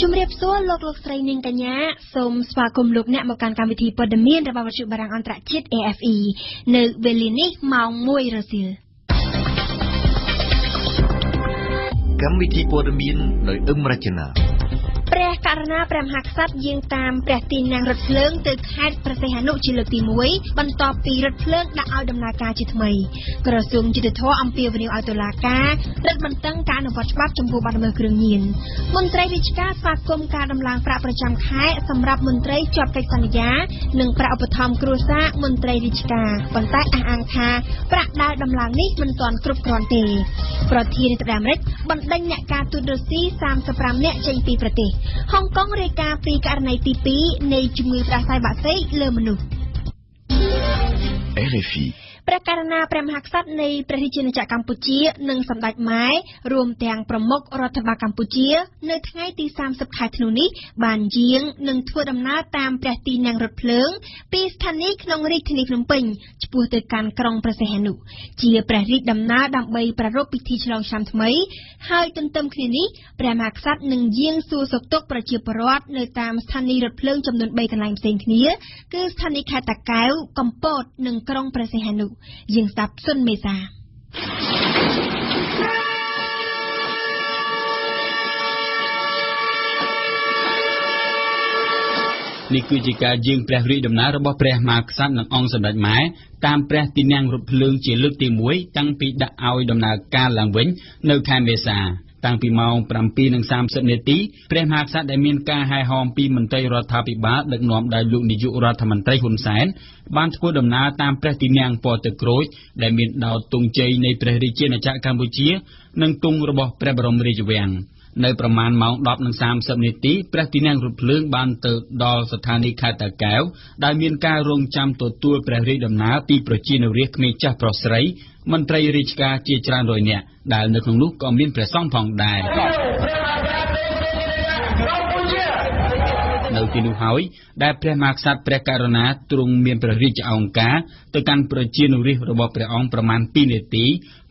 ជំរាបសួរលោកស្រីនាងកញ្ញាសូមស្វាគមន៍លោកអ្នកមកកាន់កម្មវិធីព័ត៌មានរបស់វិទ្យុបារាំងអន្តរជាតិ AFE នៅវេលានេះម៉ោង 1 រសៀលកម្មវិធីព័ត៌មានដោយអឹមរចនាព្រះករណាព្រះមហាក្សត្រយាងតាមព្រះទីន័ងរថភ្លើងទៅខេត្តព្រះសីហនុជាលើកទី1បន្ទាប់ពីរថភ្លើងដាក់ឲ្យដំណើរការជាថ្មីក្រសួងយុតិធម៌អំពាវនាវឲ្យតុលាការរឹតបន្តឹងការអនុវត្តច្បាប់ចំពោះបទល្មើសគ្រឿងញៀនមន្ត្រីរាជការស្វាគមន៍ការដំឡើងប្រាក់ប្រចាំខែសម្រាប់មន្ត្រីជាប់កិច្ចសន្យានិងប្រាក់ឧបត្ថម្ភគ្រួសារមន្ត្រីរាជការប៉ុន្តែអះអាងថាប្រាក់ដែលដំឡើងនេះមិនទាន់គ្រប់គ្រាន់ទេប្រធានាធិបតីអាមេរិកបណ្ដេញអ្នកការទូតរុស្ស៊ី35នាក់ចេញពីប្រទេសហុងកុងរាយការណ៍ពីករណីទី2នៃជំងឺផ្ដាសាយបាក់សីលើមនុស្ស RFIព្រះករណាព្រះមហាក្សត្រនៃព្រះរាជាណាចក្រកម្ពុជានិងសម្ដេចម៉ែរួមទាំងប្រមុខរដ្ឋបាលកម្ពុជានៅថ្ងៃទី30ខែធ្នូនេះបានយាងនិងធ្វើដំណើរតាមព្រះទីន័ងរថភ្លើងពីស្ថានីយ៍ក្នុងរាជធានីភ្នំពេញឆ្ពោះទៅកាន់ក្រុងព្រះសីហនុជាព្រះរាជដំណើរដើម្បីប្រារព្ធពិធីឆ្លងឆ្នាំថ្មីហើយទន្ទឹមគ្នានេះព្រះមហាក្សត្រនឹងយាងសួរសុខទុក្ខប្រជាពលរដ្ឋនៅតាមស្ថានីយ៍រថភ្លើងចំនួន3កន្លែងផ្សេងគ្នាគឺស្ថានីយ៍ខេត្តតាកែវកំពតនិងក្រុងព្រះសីហនុយើងស្ដាប់សុនមេសានេះគឺជាការយាងព្រះរាជដំណើររបស់ព្រះមហាក្សត្រនិងអង្គសម្ដេចម៉ែតាមព្រះទីន័ងរថភ្លើងជាលើកទី1តាំងពីដាក់ឲ្យដំណើរការឡើងវិញនៅខែមេសាតាំងពីម៉ោង 7:30 នាទីព្រះមហាក្សត្រដែលមានការហែហមពីមន្ត្រីរដ្ឋាភិបាលដឹកនាំដោយលោកនាយករដ្ឋមន្ត្រីហ៊ុនសែនបានធ្វើដំណើរតាមព្រះទីន័ងពណ៌ទឹកក្រូចដែលមានដោតទង់ជ័យនៃព្រះរាជាណាចក្រកម្ពុជានិងទង់របស់ព្រះបរមរាជវាំងនៅប្រមាណម៉ោង 10:30 នាទីព្រះទីន័ងរថភ្លើងបានទៅដល់ស្ថានីយ៍ខេត្តតាកែវដែលមានការរងចាំទទួលព្រះរាជដំណើរពីប្រជាជនរាស្ត្រក្មេងចាស់ប្រុសស្រីមន្ត្រីរាជការជាច្រើនរយនាក់ដែលនៅក្នុងនោះក៏មានព្រះសង្ឃផងដែរនៅទីនោះហើយដែលព្រះមហាក្សត្រព្រះករុណាទ្រង់មានព្រះរាជឱង្ការទៅកាន់ប្រជាជនរាស្ត្ររបស់ព្រះអង្គប្រមាណ 2 នាទី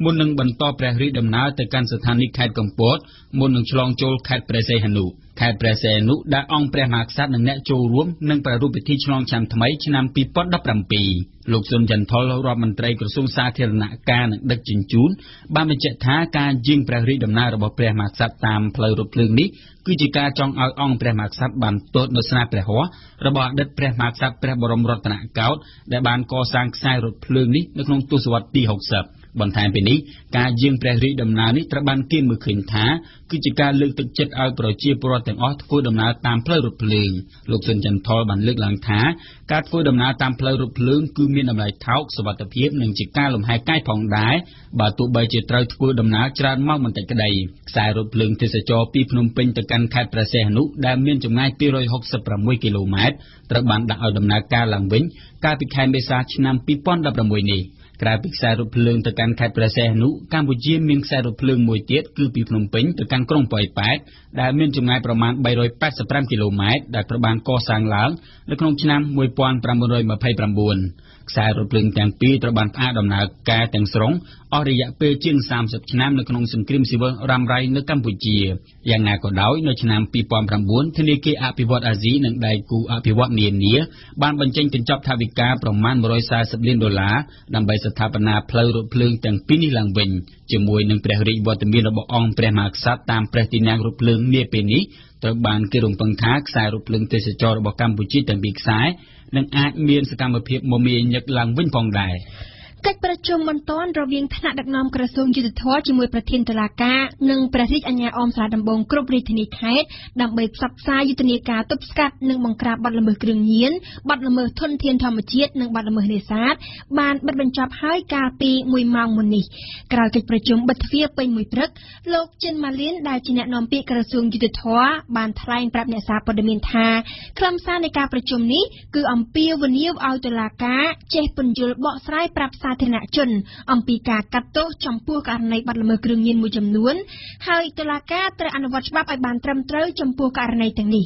មុននឹងបន្តព្រះរាជដំណើរទៅកាន់ស្ថានីយ៍ខេត្តកំពតមុននឹងឆ្លងចូលខេត្តព្រះសីហនុខេត្តព្រះសីហនុដែលអង្គព្រះមហាក្សត្រនិងអ្នកចូលរួមនឹងប្រារព្ធពិធីឆ្លងឆ្នាំថ្មីឆ្នាំ 2017 លោកស៊ុនចាន់ថុលរដ្ឋមន្ត្រីក្រសួងសាធារណការនិងដឹកជញ្ជូនបានបញ្ជាក់ថាការយាងព្រះរាជដំណើររបស់ព្រះមហាក្សត្រតាមផ្លូវរថភ្លើងនេះគឺជាការចង់ឲ្យអង្គព្រះមហាក្សត្របានទតនូវស្នាព្រះហស្ថរបស់អតីតព្រះមហាក្សត្រព្រះបរមរតនកោដ្ឋដែលបានកសាងខ្សែរថភ្លើងនេះនៅក្នុងទសវត្សរ៍ទី 60 បន្ថែមពីនេះការយាងព្រះរាជដំណើរនេះត្រូវបានគេមើលឃើញថាគឺជាការលើកទឹកចិត្តឲ្យប្រជាពលរដ្ឋទាំងអស់ធ្វើដំណើរតាមផ្លូវរថភ្លើងលោកស៊ុនចាន់ថុលបានលើកឡើងថាការធ្វើដំណើរតាមផ្លូវរថភ្លើងគឺមានតម្លៃថោកសុវត្ថិភាពនិងជាការលំហែកាយផងដែរបើទោះបីជាត្រូវធ្វើដំណើរច្រើនម៉ោងបន្តិចក្តីខ្សែរថភ្លើងទេសចរពីភ្នំពេញទៅកាន់ខេត្តព្រះសីហនុដែលមានចម្ងាយ 266 គីឡូម៉ែត្រត្រូវបានដាក់ឲ្យដំណើរការឡើងវិញកាលពីខែមេសាឆ្នាំ 2016 នេះក្រៅពីខ្សែរថភ្លើងទៅកាន់ខេត្តព្រះសីហនុកម្ពុជាមានខ្សែរថភ្លើងមួយទៀតគឺពីភ្នំពេញទៅកាន់ក្រុងប៉ោយប៉ែតដែលមានចម្ងាយប្រមាណ 385 គីឡូម៉ែត្រដែលត្រូវបានកសាងឡើងនៅក្នុងឆ្នាំ 1929 ខ្សែរថភ្លើងទាំងពីរត្រូវបានផ្អាកដំណើរការទាំងស្រុងអស់រយៈពេលជាង 30 ឆ្នាំនៅក្នុងសង្គ្រាមស៊ីវិលរ៉ាំរ៉ៃនៅកម្ពុជាយ៉ាងណាក៏ដោយនៅឆ្នាំ 2009 ធនាគារអភិវឌ្ឍន៍អាស៊ីនិងដៃគូអភិវឌ្ឍន៍នានាបានបញ្ចេញកញ្ចប់ថវិកាប្រមាណ $140 លានដើម្បីស្ថាបនាផ្លូវរថភ្លើងទាំងពីរនេះឡើងវិញជាមួយនឹងព្រះរាជវត្តមានរបស់អង្គព្រះមហាក្សត្រតាមព្រះទីន័ងរថភ្លើងនាពេលនេះត្រូវបានគេរំពឹងថាខ្សែរថភ្លើងទេសចររបស់កម្ពុជាទាំងពីរខ្សែនឹងអាចមានសកម្មភាពមមាញឹកឡើងវិញផងដែរកិច្ចប្រជុំបន្ទាន់រវាងថ្នាក់ដឹកនាំក្រសួងយុតិធម៌ជាមួយប្រធានតុលាការនិងព្រះរាជអាជ្ញាអមសាលាដំបងគ្រប់រាជធានីខេត្តដើម្បីផ្សព្វផ្សាយយុទ្ធនាការទប់ស្កាត់និងបង្ក្រាបបទល្មើសគ្រឿងញៀនបទល្មើសធនធានធម្មជាតិនិងបទល្មើសនេសាទបានបិទបញ្ចប់ហើយកាលពី1ម៉ោងមុននេះក្រោយកិច្ចប្រជុំបិទទ្វារពេញមួយព្រឹកលោកចិនម៉ាលៀនដែលជាអ្នកនាំពាក្យក្រសួងយុតិធម៌បានថ្លែងប្រាប់អ្នកសារព័ត៌មានថាខ្លឹមសារនៃការប្រជុំនេះគឺអំពាវនាវឲ្យតុលាការចេះពន្យល់បកស្រាយប្រាប់សាធារណជនអំពីការកាត់ទោសចំពោះករណីបទល្មើសគ្រឿងញៀនមួយចំនួនហើយតុលាការត្រូវអនុវត្តច្បាប់ឲ្យបានត្រឹមត្រូវចំពោះករណីទាំងនេះ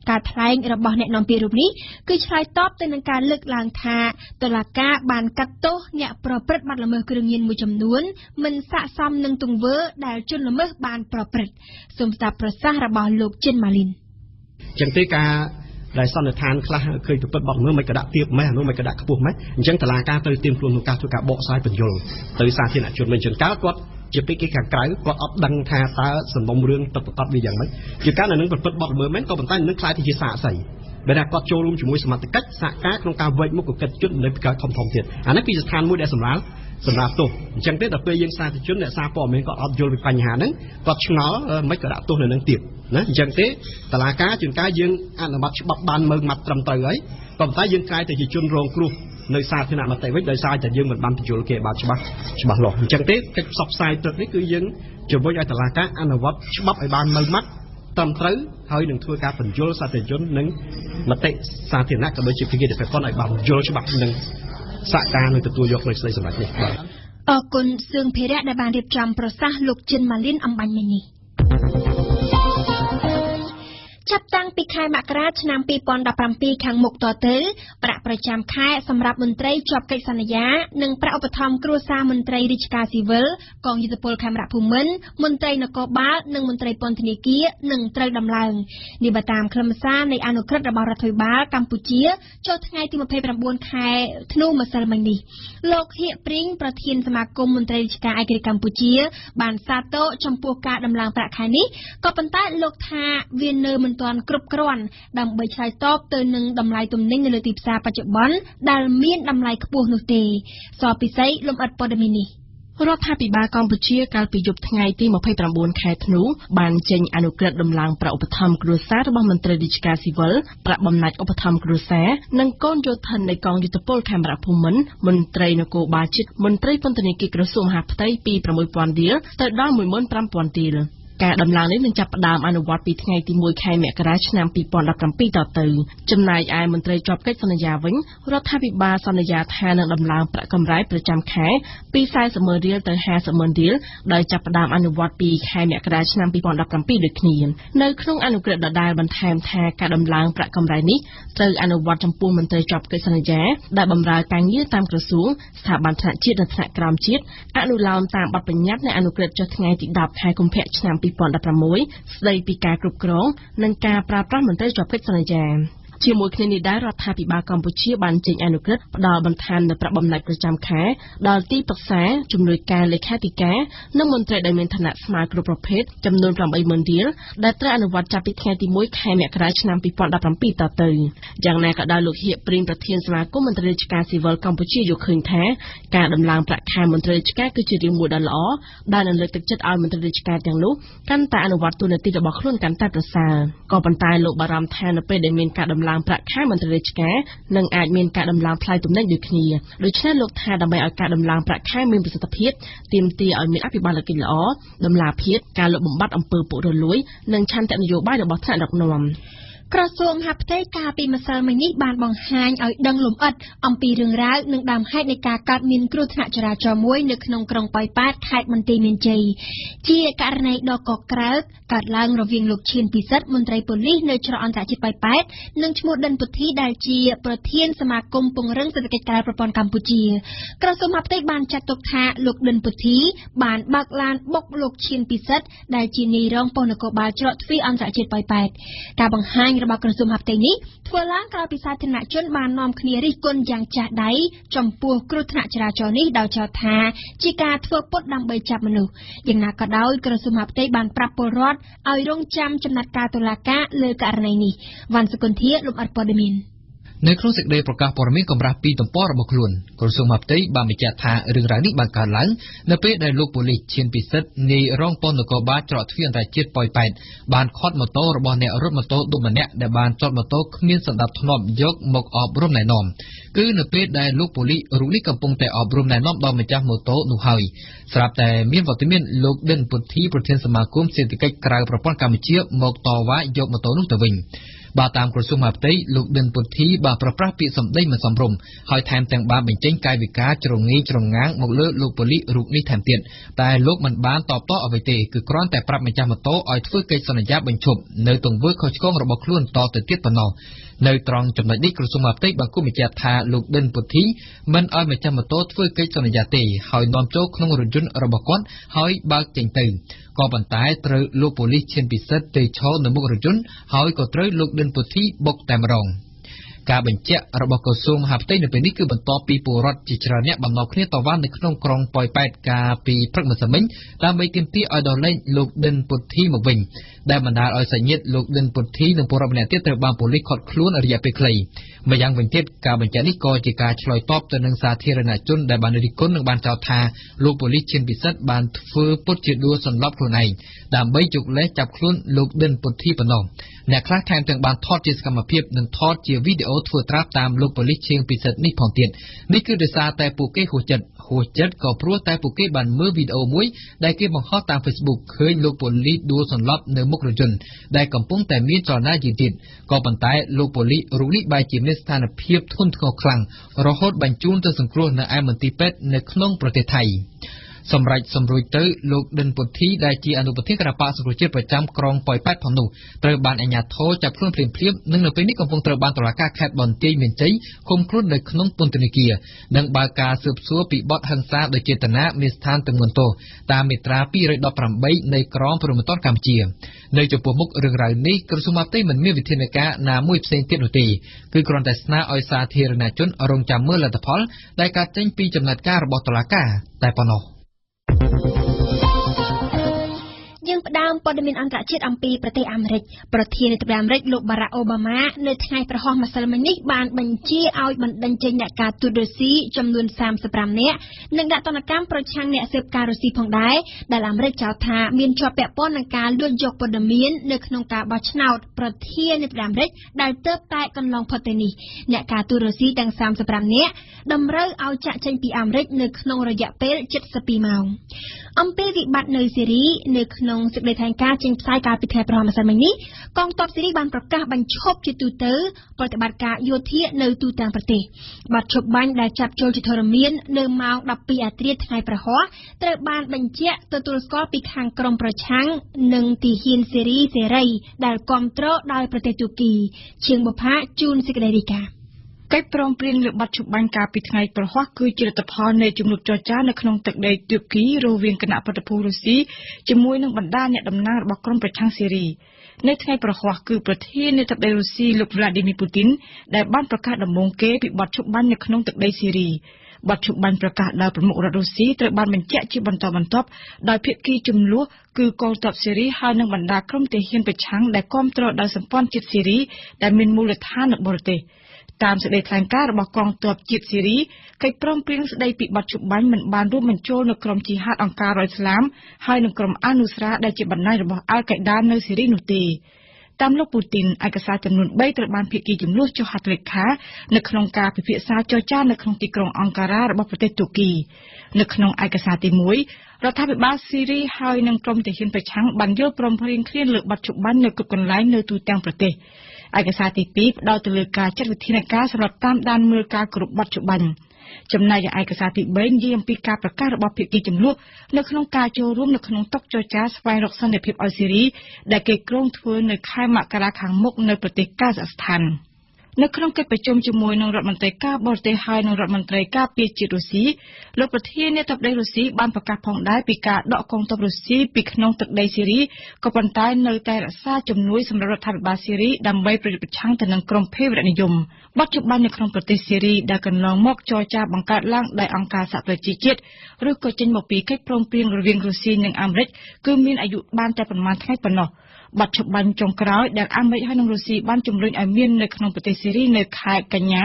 ការថ្លែងរបស់អ្នកនាំពាក្យរូបនេះគឺឆ្លើយតបទៅនឹងការលើកឡើងថាតុលាការបានកាត់ទោសអ្នកប្រព្រឹត្តបទល្មើសគ្រឿងញៀនមួយចំនួនមិនស័ក្តិសមនឹងទង្វើដែលជនល្មើសបានប្រព្រឹត្តសូមស្ដាប់ប្រសាសន៍របស់លោកចិនម៉ាលីន ចឹងទេការដែលសន្និដ្ឋានខ្លះឃើញប្រព្រឹត្តបទល្មើសមិនក៏ដាក់ទៀបម៉េះនោះមិនក៏ដាក់ខ្ពស់ម៉េះអញ្ចឹងតុលាការត្រូវត្រៀមខ្លួនក្នុងការធ្វើការបកស្រាយបញ្យលទៅសាធារណជនវិញជួនកាលគាត់ជាពីគេខាងក្រៅគាត់អត់ដឹងថាតើសំណុំរឿងពិតប្រាកដវាយ៉ាងម៉េចជាការនៅនឹងប្រព្រឹត្តបទល្មើសមែនក៏ប៉ុន្តែនឹងខ្លាយទៅជាសាកសីបើថាគាត់ចូលរួមជាមួយសមាជិកសហការក្នុងការវែកមុខកិច្ចជននៅពីកើតធំទៀតអានេះគឺស្ថានមួយដែលសម្រាប់ទោសអញ្ចឹងទេដល់ពេលយើងសាធារណជនអ្នកសារព័ត៌មានគាត់អត់យល់ពីបញ្ហាហ្នឹងគាត់ឆ្ងល់មិនក៏ដាក់ទោសនៅនឹងទៀតណាអញ្ចឹងទេតុលាការជួនកាលយើងអនុម័តច្បាប់បានមើងម៉ាត់ត្រឹមត្រូវហើយក៏ប៉ុន្តែយើងកលายទៅជាជនរងគ្រោះនៅសាធារណមតិវិញដោយសារតែយើងមិនបានបញ្យល់គេបានច្បាស់លាស់អញ្ចឹងទេកិច្ចផ្សព្វផ្សាយទឹកនេះគឺយើងជំរុញឲ្យតុលាការអនុវត្តច្បាប់ឲ្យបានម៉ឺងម៉ាត់ត្រឹមត្រូវហើយនឹងធ្វើការបញ្យល់សាធារណជននិងមតិសាធារណៈក៏ដូចជាភាគីដែលពាក់ព័ន្ធឲ្យបានយល់ច្បាប់នឹងសហការនឹងទទួលយកនៅស្ដីសម្រាប់នេះបាទអរគុណសឿងភិរៈដែលបានរៀបចំប្រសាសន៍លោកចិនម៉ាលីនអំបញ្ញមិញនេះចាប់តាំងពីខែមករាឆ្នាំ2017ខាងមុខតទៅប្រាក់ប្រចាំខែសម្រាប់មន្ត្រីជាប់កិច្ចសន្យានិងប្រាក់ឧបត្ថម្ភគ្រួសារមន្ត្រីរាជការស៊ីវិលកងយុទ្ធពលខេមរៈភូមិន្ទមន្ត្រីនគរបាលនិងមន្ត្រីពន្ធនាគារនឹងត្រូវដំឡើងនេះបើតាមខ្លឹមសារនៃអនុក្រឹត្យរបស់រដ្ឋាភិបាលកម្ពុជាចុះថ្ងៃទី29ខែធ្នូម្សិលមិញនេះលោកហៀកព្រីងប្រធានសមាគមមន្ត្រីរាជការឯករាជ្យកម្ពុជាបានសាទរចំពោះការដំឡើងប្រាក់ខែនេះក៏ប៉ុន្តែលោកថាវានៅមិនទាន់គ្រប់គ្រាន់ដើម្បីឆ្លើយតបទៅនឹងតម្លៃទំនិញនៅលើទីផ្សារបច្ចុប្បន្នដែលមានតម្លៃខ្ពស់នោះទេសពិសីលំអិតព័ត៌មាននេះរដ្ឋាភិបាលកម្ពុជាកាលពីយប់ថ្ងៃទី29ខែធ្នូបានចេញអនុក្រឹត្យដំឡើងប្រាក់ឧបត្ថម្ភគ្រួសាររបស់មន្ត្រីរាជការស៊ីវិលប្រាក់បំណាច់ឧបត្ថម្ភគ្រួសារនិងកូនយោធិននៃកងយុទ្ធពលខេមរៈភូមិន្ទមន្ត្រីនគរបាលជាតិមន្ត្រីពន្ធនាគារក្រសួងមហាផ្ទៃពី 6,000 រៀលទៅដល់ 15,000 រៀលការដំឡើងនេះនឹងចាប់ផ្ដើមអនុវត្តពីថ្ងៃទី1ខែមករាឆ្នាំ2017តទៅចំណែកឯមន្ត្រីជាប់កិច្ចសន្យាវិញរដ្ឋាភិបាលសន្យាថានឹងដំឡើងប្រាក់កម្រៃប្រចាំខែពី 40,000 រៀលទៅ 50,000 រៀលដោយចាប់ផ្ដើមអនុវត្តពីខែមករាឆ្នាំ2017ដូចគ្នានៅក្នុងអនុក្រឹត្យដដែលបន្ថែមថាការដំឡើងប្រាក់កម្រៃនេះត្រូវអនុវត្តចំពោះមន្ត្រីជាប់កិច្ចសន្យាដែលបម្រើការងារតាមក្រសួងស្ថាប័នថ្នាក់ជាតិនិងថ្នាក់ក្រោមជាតិអនុលោមតាមបទបញ្ញត្តិនៃអនុក្រឹត្យចុះថ្ងៃទី10ខែកុម្ភៈឆ្នាំ2016ស្ដីពីការគ្រប់គ្រងនិងការប្រើប្រាស់មន្ត្រីជាប់កិច្ចសន្យាជាមួយគ្នានេះដែររដ្ឋាភិបាលកម្ពុជាបានចេញអនុក្រឹត្យផ្ដល់បន្ថែមនូវប្រាក់បំណាច់ប្រចាំខែដល់ទីប្រឹក្សាជំនួយការលេខាធិការនិងមន្ត្រីដែលមានឋានៈស្មើគ្រប់ប្រភេទចំនួន 80,000 រៀលដែលត្រូវអនុវត្តចាប់ពីថ្ងៃទី1ខែមករាឆ្នាំ2017តទៅយ៉ាងណាក៏ដោយលោកហៀកព្រីងប្រធានសមាគមមន្ត្រីរាជការស៊ីវិលកម្ពុជាយល់ឃើញថាការដំឡើងប្រាក់ខែមន្ត្រីរាជការគឺជារឿងមួយដ៏ល្អដែលនឹងលើកទឹកចិត្តឲ្យមន្ត្រីរាជការទាំងនោះកាន់តែអនុវត្តតួនាទីរបស់ខ្លួនកាន់តែប្រសើរក៏ប៉ុន្តែលោកបារម្ភថានៅពេលដែលមានការដំឡើងប្រាក់ខែមន្ត្រីរាជការនឹងអាចមានការដំឡើងថ្លៃទំនិញដូចគ្នាដូច្នេះលោកថាដើម្បីឲ្យការដំឡើងប្រាក់ខែមានប្រសិទ្ធភាពទាមទារឲ្យមានអភិបាលកិច្ចល្អដំណាភៀបការលុបបំបាត់អំពើពុករលួយនិងឆន្ទៈនយោបាយរបស់ថ្នាក់ដឹកនាំក្រសួងមហាផ្ទៃកាលពីម្សិលមិញនេះបានបង្ហាញឲ្យដឹងលម្អិតអំពីរឿងរ៉ាវនិងដើមហេតុនៃការកើតមានគ្រោះថ្នាក់ចរាចរណ៍មួយនៅក្នុងក្រុងប៉ោយប៉ែតខេត្តបន្ទាយមានជ័យជាករណីដ៏កក្រើកកើតឡើងរវាងលោកឈៀនពិសិដ្ឋមន្ត្រីប៉ូលីសនៅច្រកអន្តរជាតិប៉ោយប៉ែតនិងឈ្មោះដិនពុទ្ធីដែលជាប្រធានសមាគមពង្រឹងសេដ្ឋកិច្ចក្រៅប្រព័ន្ធកម្ពុជាក្រសួងមហាផ្ទៃបានចាត់ទុកថាលោកដិនពុទ្ធីបានបើកឡានបុកលោកឈៀនពិសិដ្ឋដែលជានាយរងប៉ុស្តិ៍នគរបាលច្រកទ្វារអន្តរជាតិប៉ោយប៉ែតការបង្ហាញរបស់ក្រសួងមហាផ្ទៃនេះធ្វើឡើងក្រោយពីសាធារណជនបាននាំគ្នារិះគន់យ៉ាងចាស់ដៃចំពោះគ្រោះថ្នាក់ចរាចរណ៍នេះដោយចោទថាជាការធ្វើពុតដើម្បីចាប់មនុស្សយ៉ាងណាក៏ដោយក្រសួងមហាផ្ទៃបានប្រាប់ពលរដ្ឋឲ្យរងចាំចំណាត់ការតុលាការលើករណីនេះវ៉ាន់សុគន្ធាលំអិតព័ត៌មាននៅក្នុងសេចក្តីប្រកាសព័ត៌មានកម្រាស់ពីទំព័ររបស់ខ្លួនក្រសួងមហាផ្ទៃបានបញ្ជាក់ថារឿងរ៉ាវនេះបានកើតឡើងនៅពេលដែលលោកប៉ូលីសឈៀនពិសិដ្ឋនាយរងប៉ុស្តិ៍នគរបាលច្រកទ្វារអន្តរជាតិប៉ោយប៉ែតបានខាត់ម៉ូតូរបស់អ្នករត់ម៉ូតូឌុបម្នាក់ដែលបានចតម៉ូតូគ្មានសណ្ដាប់ធ្នាប់យកមកអប់រំណែនាំគឺនៅពេលដែលលោកប៉ូលីសរូបនេះកំពុងតែអប់រំណែនាំដល់ម្ចាស់ម៉ូតូនោះហើយស្រាប់តែមានវត្តមានលោកដិនពុទ្ធីប្រធានសមាគមសេដ្ឋកិច្ចក្រៅប្រព័ន្ធកម្ពុជាមកតវ៉ាយកម៉ូតូនោះទៅវិញបាទតាមក្រសួងមហាផ្ទៃលោកដិនពុទ្ធីបានប្រប្រាស់ពាក្យសម្ដីមិនសមរម្យហើយថែមទាំងបានបញ្ចេញកាយវិការច្រងីច្រងាងមកលើលោកប៉ូលីសរូបនេះថែមទៀតតែលោកមិនបានតបតអ្វីទេគឺគ្រាន់តែប្រាប់ម្ចាស់ម៉ូតូឲ្យធ្វើកិច្ចសន្យាបញ្ឈប់នៅទង្វើខុសឆ្គងរបស់ខ្លួនតទៅទៀតប៉ុណ្ណោះ នៅត្រង់ចំណុចនេះក្រសួងមហាផ្ទៃបានគូបញ្ជាក់ថាលោកដិនពុទ្ធីមិនឲ្យម្ចាស់ម៉ូតូធ្វើកិច្ចសន្យាទេហើយនាំចូលក្នុងរថយន្តរបស់គាត់ហើយបើកចេញទៅក៏ប៉ុន្តែត្រូវលោកប៉ូលីសឈានពិសិដ្ឋទៅឈរនៅមុខរថយន្តហើយក៏ត្រូវលោកដិនពុទ្ធីបុកតែម្ដងការបញ្ជាក់របស់ក្រសួងមហាផ្ទៃនៅពេលនេះគឺបន្ទាប់ពីពលរដ្ឋជាច្រើនអ្នកបំណងគ្នាតវ៉ានៅក្នុងក្រុងប៉ោយប៉ែតកាលពីព្រឹកម្សិលមិញដើម្បីទាមទារឲ្យដោះលែងលោកដិនពុទ្ធីមកវិញដែលបណ្ដាលឲ្យសាច់ញាតិលោកដិនពុទ្ធីនិងពលរដ្ឋម្នាក់ទៀតត្រូវបានប៉ូលីសឃាត់ខ្លួនរយៈពេលខ្លីម្យ៉ាងវិញទៀតការបញ្ជាក់នេះក៏ជាការឆ្លើយតបទៅនឹងសាធារណជនដែលបានរិះគន់និងបានចោទថាលោកប៉ូលីសឈានពិសិដ្ឋបានធ្វើពុតជាដួលសន្លប់ខ្លួនឯងដើម្បីជោគលេសចាប់ខ្លួនលោកដិនពុទ្ធីប៉ុណ្ណោះអ្នកខ្លះថែមទាំងបានថតជាសកម្មភាពនិងថតជាវីដេអូធ្វើត្រាប់តាមលោកប៉ូលីសឈានពិសិដ្ឋនេះផងទៀតនេះគឺដោយសារតែពួកគេហួសចិត្តក៏ព្រោះតែពួកគេបានមើលវីដេអូមួយដែលគេបង្ហោះតាម Facebook ឃើញលោកប៉ូលីសដួលសន្លប់នៅមុខរថយន្តដែលកំពុងតែមានចលនាយឺតទៀតក៏ប៉ុន្តែលោកប៉ូលីសរូបនេះបែរជាមានស្ថានភាពធ្ងន់ធ្ងរខ្លាំងរហូតបញ្ជូនទៅសង្គ្រោះនៅឯមន្ទីរពេទ្យនៅក្នុងប្រទេសថៃសម្រាប់សម្រួចទៅលោកដិនពុទ្ធីដែលជាអនុប្រធានគណៈបក្សសង្គ្រោះជាតិប្រចាំក្រុងប៉ោយប៉ែតផងនោះត្រូវបានអាជ្ញាធរចាប់ខ្លួនភ្លាមៗនិងនៅពេលនេះកំពុងត្រូវបានតុលាការខេត្តបន្ទាយមានជ័យឃុំខ្លួននៅក្នុងពន្ធនាគារនិងបើកការស៊ើបសួរពីបទហិង្សាដោយចេតនាមានស្ថានទម្ងន់ទោសតាមមាត្រា218នៃក្រមព្រហ្មទណ្ឌកម្ពុជានៅចំពោះមុខរឿងរ៉ាវនេះក្រសួងមហាផ្ទៃមិនមានវិធានការណាមួយផ្សេងទៀតនោះទេគឺគ្រាន់តែស្នើឲ្យសាធារណជនរងចាំមើលលទ្ធផលដែលកើតចេញពីចំណាត់ការរបស់តុលាការតែប៉ុណ្ណោះយើងផ្ដើមព័ត៌មានអន្តរជាតិអំពីប្រទេសអាមេរិកប្រធានាធិបតីអាមេរិកលោកបារ៉ាក់អូបាម៉ានៅថ្ងៃប្រហោះម្សិលមិញនេះបានបញ្ជាឲ្យបណ្តេញចេញអ្នកការទូតរុស្ស៊ីចំនួន35នាក់និងដាក់ទណ្ឌកម្មប្រឆាំងអ្នកស៊ើបការរុស្ស៊ីផងដែរដែលអាមេរិកចោទថាមានជាប់ពាក់ព័ន្ធនឹងការលួចយកព័ត៌មាននៅក្នុងការបោះឆ្នោតប្រធានាធិបតីអាមេរិកដែលទើបតែកន្លងផុតទៅនេះអ្នកការទូតរុស្ស៊ីទាំង35នាក់តម្រូវឲ្យចាក់ចេញពីអាមេរិកនៅក្នុងរយៈពេល72ម៉ោងអំពីវិបត្តិនៅស៊ីរីនៅក្នុងសេចក្តីថ្លែងការណ៍ចេញផ្សាយកាលពីថ្ងៃប្រហោះម្សិលមិញនេះកងទ័ពស៊ីរីបានប្រកាសបញ្ឈប់ជាទូទៅប្រតិបត្តិការយោធានៅទូទាំងប្រទេសបាត់ឈប់បាញ់ដែលចាប់ចូលជាធរមាននៅម៉ោង12អាធ្រាត្រថ្ងៃប្រហោះត្រូវបានបញ្ជាក់ទទួលស្គាល់ពីខាងក្រមប្រឆាំងនិងទីហ៊ានសេរីដែលគ្រប់គ្រងដោយប្រទេសទូគីជាងបុផាជូនសេចក្តីរាយការណ៍កិច្ចព្រមព្រៀងលើបាត់ឈប់បាញ់កាលពីថ្ងៃប្រហោះគឺជាលទ្ធផលនៃជំនួបចរចានៅក្នុងទឹកដីទូគីរវាងគណៈប្រតិភូរុស្ស៊ីជាមួយនឹងបណ្ដាអ្នកតំណាងរបស់ក្រុមប្រឆាំងសេរីនៅថ្ងៃប្រហោះគឺប្រធានាធិបតីរុស្ស៊ីលោកវ្លាឌីមៀរពូទីនដែលបានប្រកាសដំបូងគេពីបាត់ឈប់បាញ់នៅក្នុងទឹកដីសេរីបាត់ឈប់បាញ់ប្រកាសដោយប្រមុខរដ្ឋរុស្ស៊ីត្រូវបានបញ្ជាក់ជាបន្តបន្ទាប់ដោយភាគីជំនួសគឺកងទ័ពសេរីហើយនិងបណ្ដាក្រុមទាហានប្រឆាំងដែលគ្រប់គ្រងដោយសម្ព័ន្ធជាតិសេរីដែលមានមូលដ្ឋាននៅបរទេសតាមសេចក្តីថ្លែងការណ៍របស់កងទ័ពជាតិសេរីកិច្ចព្រមព្រៀងស្តីពីបាត់ឈប់បាញ់មិនបានរួមបញ្ចូលនៅក្រុមជីហាតអង្គការរដ្ឋឥស្លាមហើយនិងក្រុមអានូស្រាដែលជាបណ្ដាញរបស់អាល់កៃដានៅសេរីនោះទេតាមលោកពូទីនឯកសារចំនួន3ត្រូវបានភាគីជំនួសចុះហត្ថលេខានៅក្នុងការពិភាក្សាចរចានៅក្នុងទីក្រុងអង្ការ៉ារបស់ប្រទេសទូគីនៅក្នុងឯកសារទី1រដ្ឋាភិបាលស៊ីរីហើយនិងក្រុមទាហានប្រឆាំងបានយល់ព្រមព្រៀងគ្នាលើបាត់ឈប់បាញ់នៅគ្រប់កន្លែងនៅទូទាំងប្រទេសឯកសារទី2ផ្ដោតទៅលើការចាត់វិធានការសម្រាប់តាមដានមើលការគោរពបាត់ឈប់បាញ់ចំណែកឯកសារទី3និយាយអំពីការប្រកាសរបស់ភាគីជំនួសនៅក្នុងការចូលរួមនៅក្នុងតុចរចាស្វែងរកសន្តិភាពឲ្យស៊ីរីដែលគេគ្រោងធ្វើនៅខែមករាខាងមុខនៅប្រទេសកាហ្សាក់ស្ថាននៅក្នុងកិច្ចប្រជុំជាមួយនឹងរដ្ឋមន្ត្រីការបរទេសហើយនិងរដ្ឋមន្ត្រីការពារជាតិរុស្ស៊ីលោកប្រធានាធិបតីរុស្ស៊ីបានប្រកាសផងដែរពីការដកកងទ័ពរុស្ស៊ីពីក្នុងទឹកដីស៊ីរីក៏ប៉ុន្តែនៅតែរក្សាជំនួយសម្រាប់រដ្ឋាភិបាលស៊ីរីដើម្បីប្រយុទ្ធប្រឆាំងទៅនឹងក្រុមភេរវនិយមបាត់ជបាញ់នៅក្នុងប្រទេសស៊ីរីដែលកន្លងមកចរចាបង្កើតឡើងដោយអង្គការសហប្រជាជាតិឬក៏ចេញមកពីកិច្ចព្រមព្រៀងរវាងរុស្ស៊ីនិងអាមេរិកគឺមានអាយុបានតែប្រមាណថ្ងៃប៉ុណ្ណោះបាត់ឈប់បាញ់ចុងក្រោយដែលអាមេរិកហើយនិងរុស្ស៊ីបានជំរុញឲ្យមាននៅក្នុងប្រទេសស៊ីរីនៅខែកញ្ញា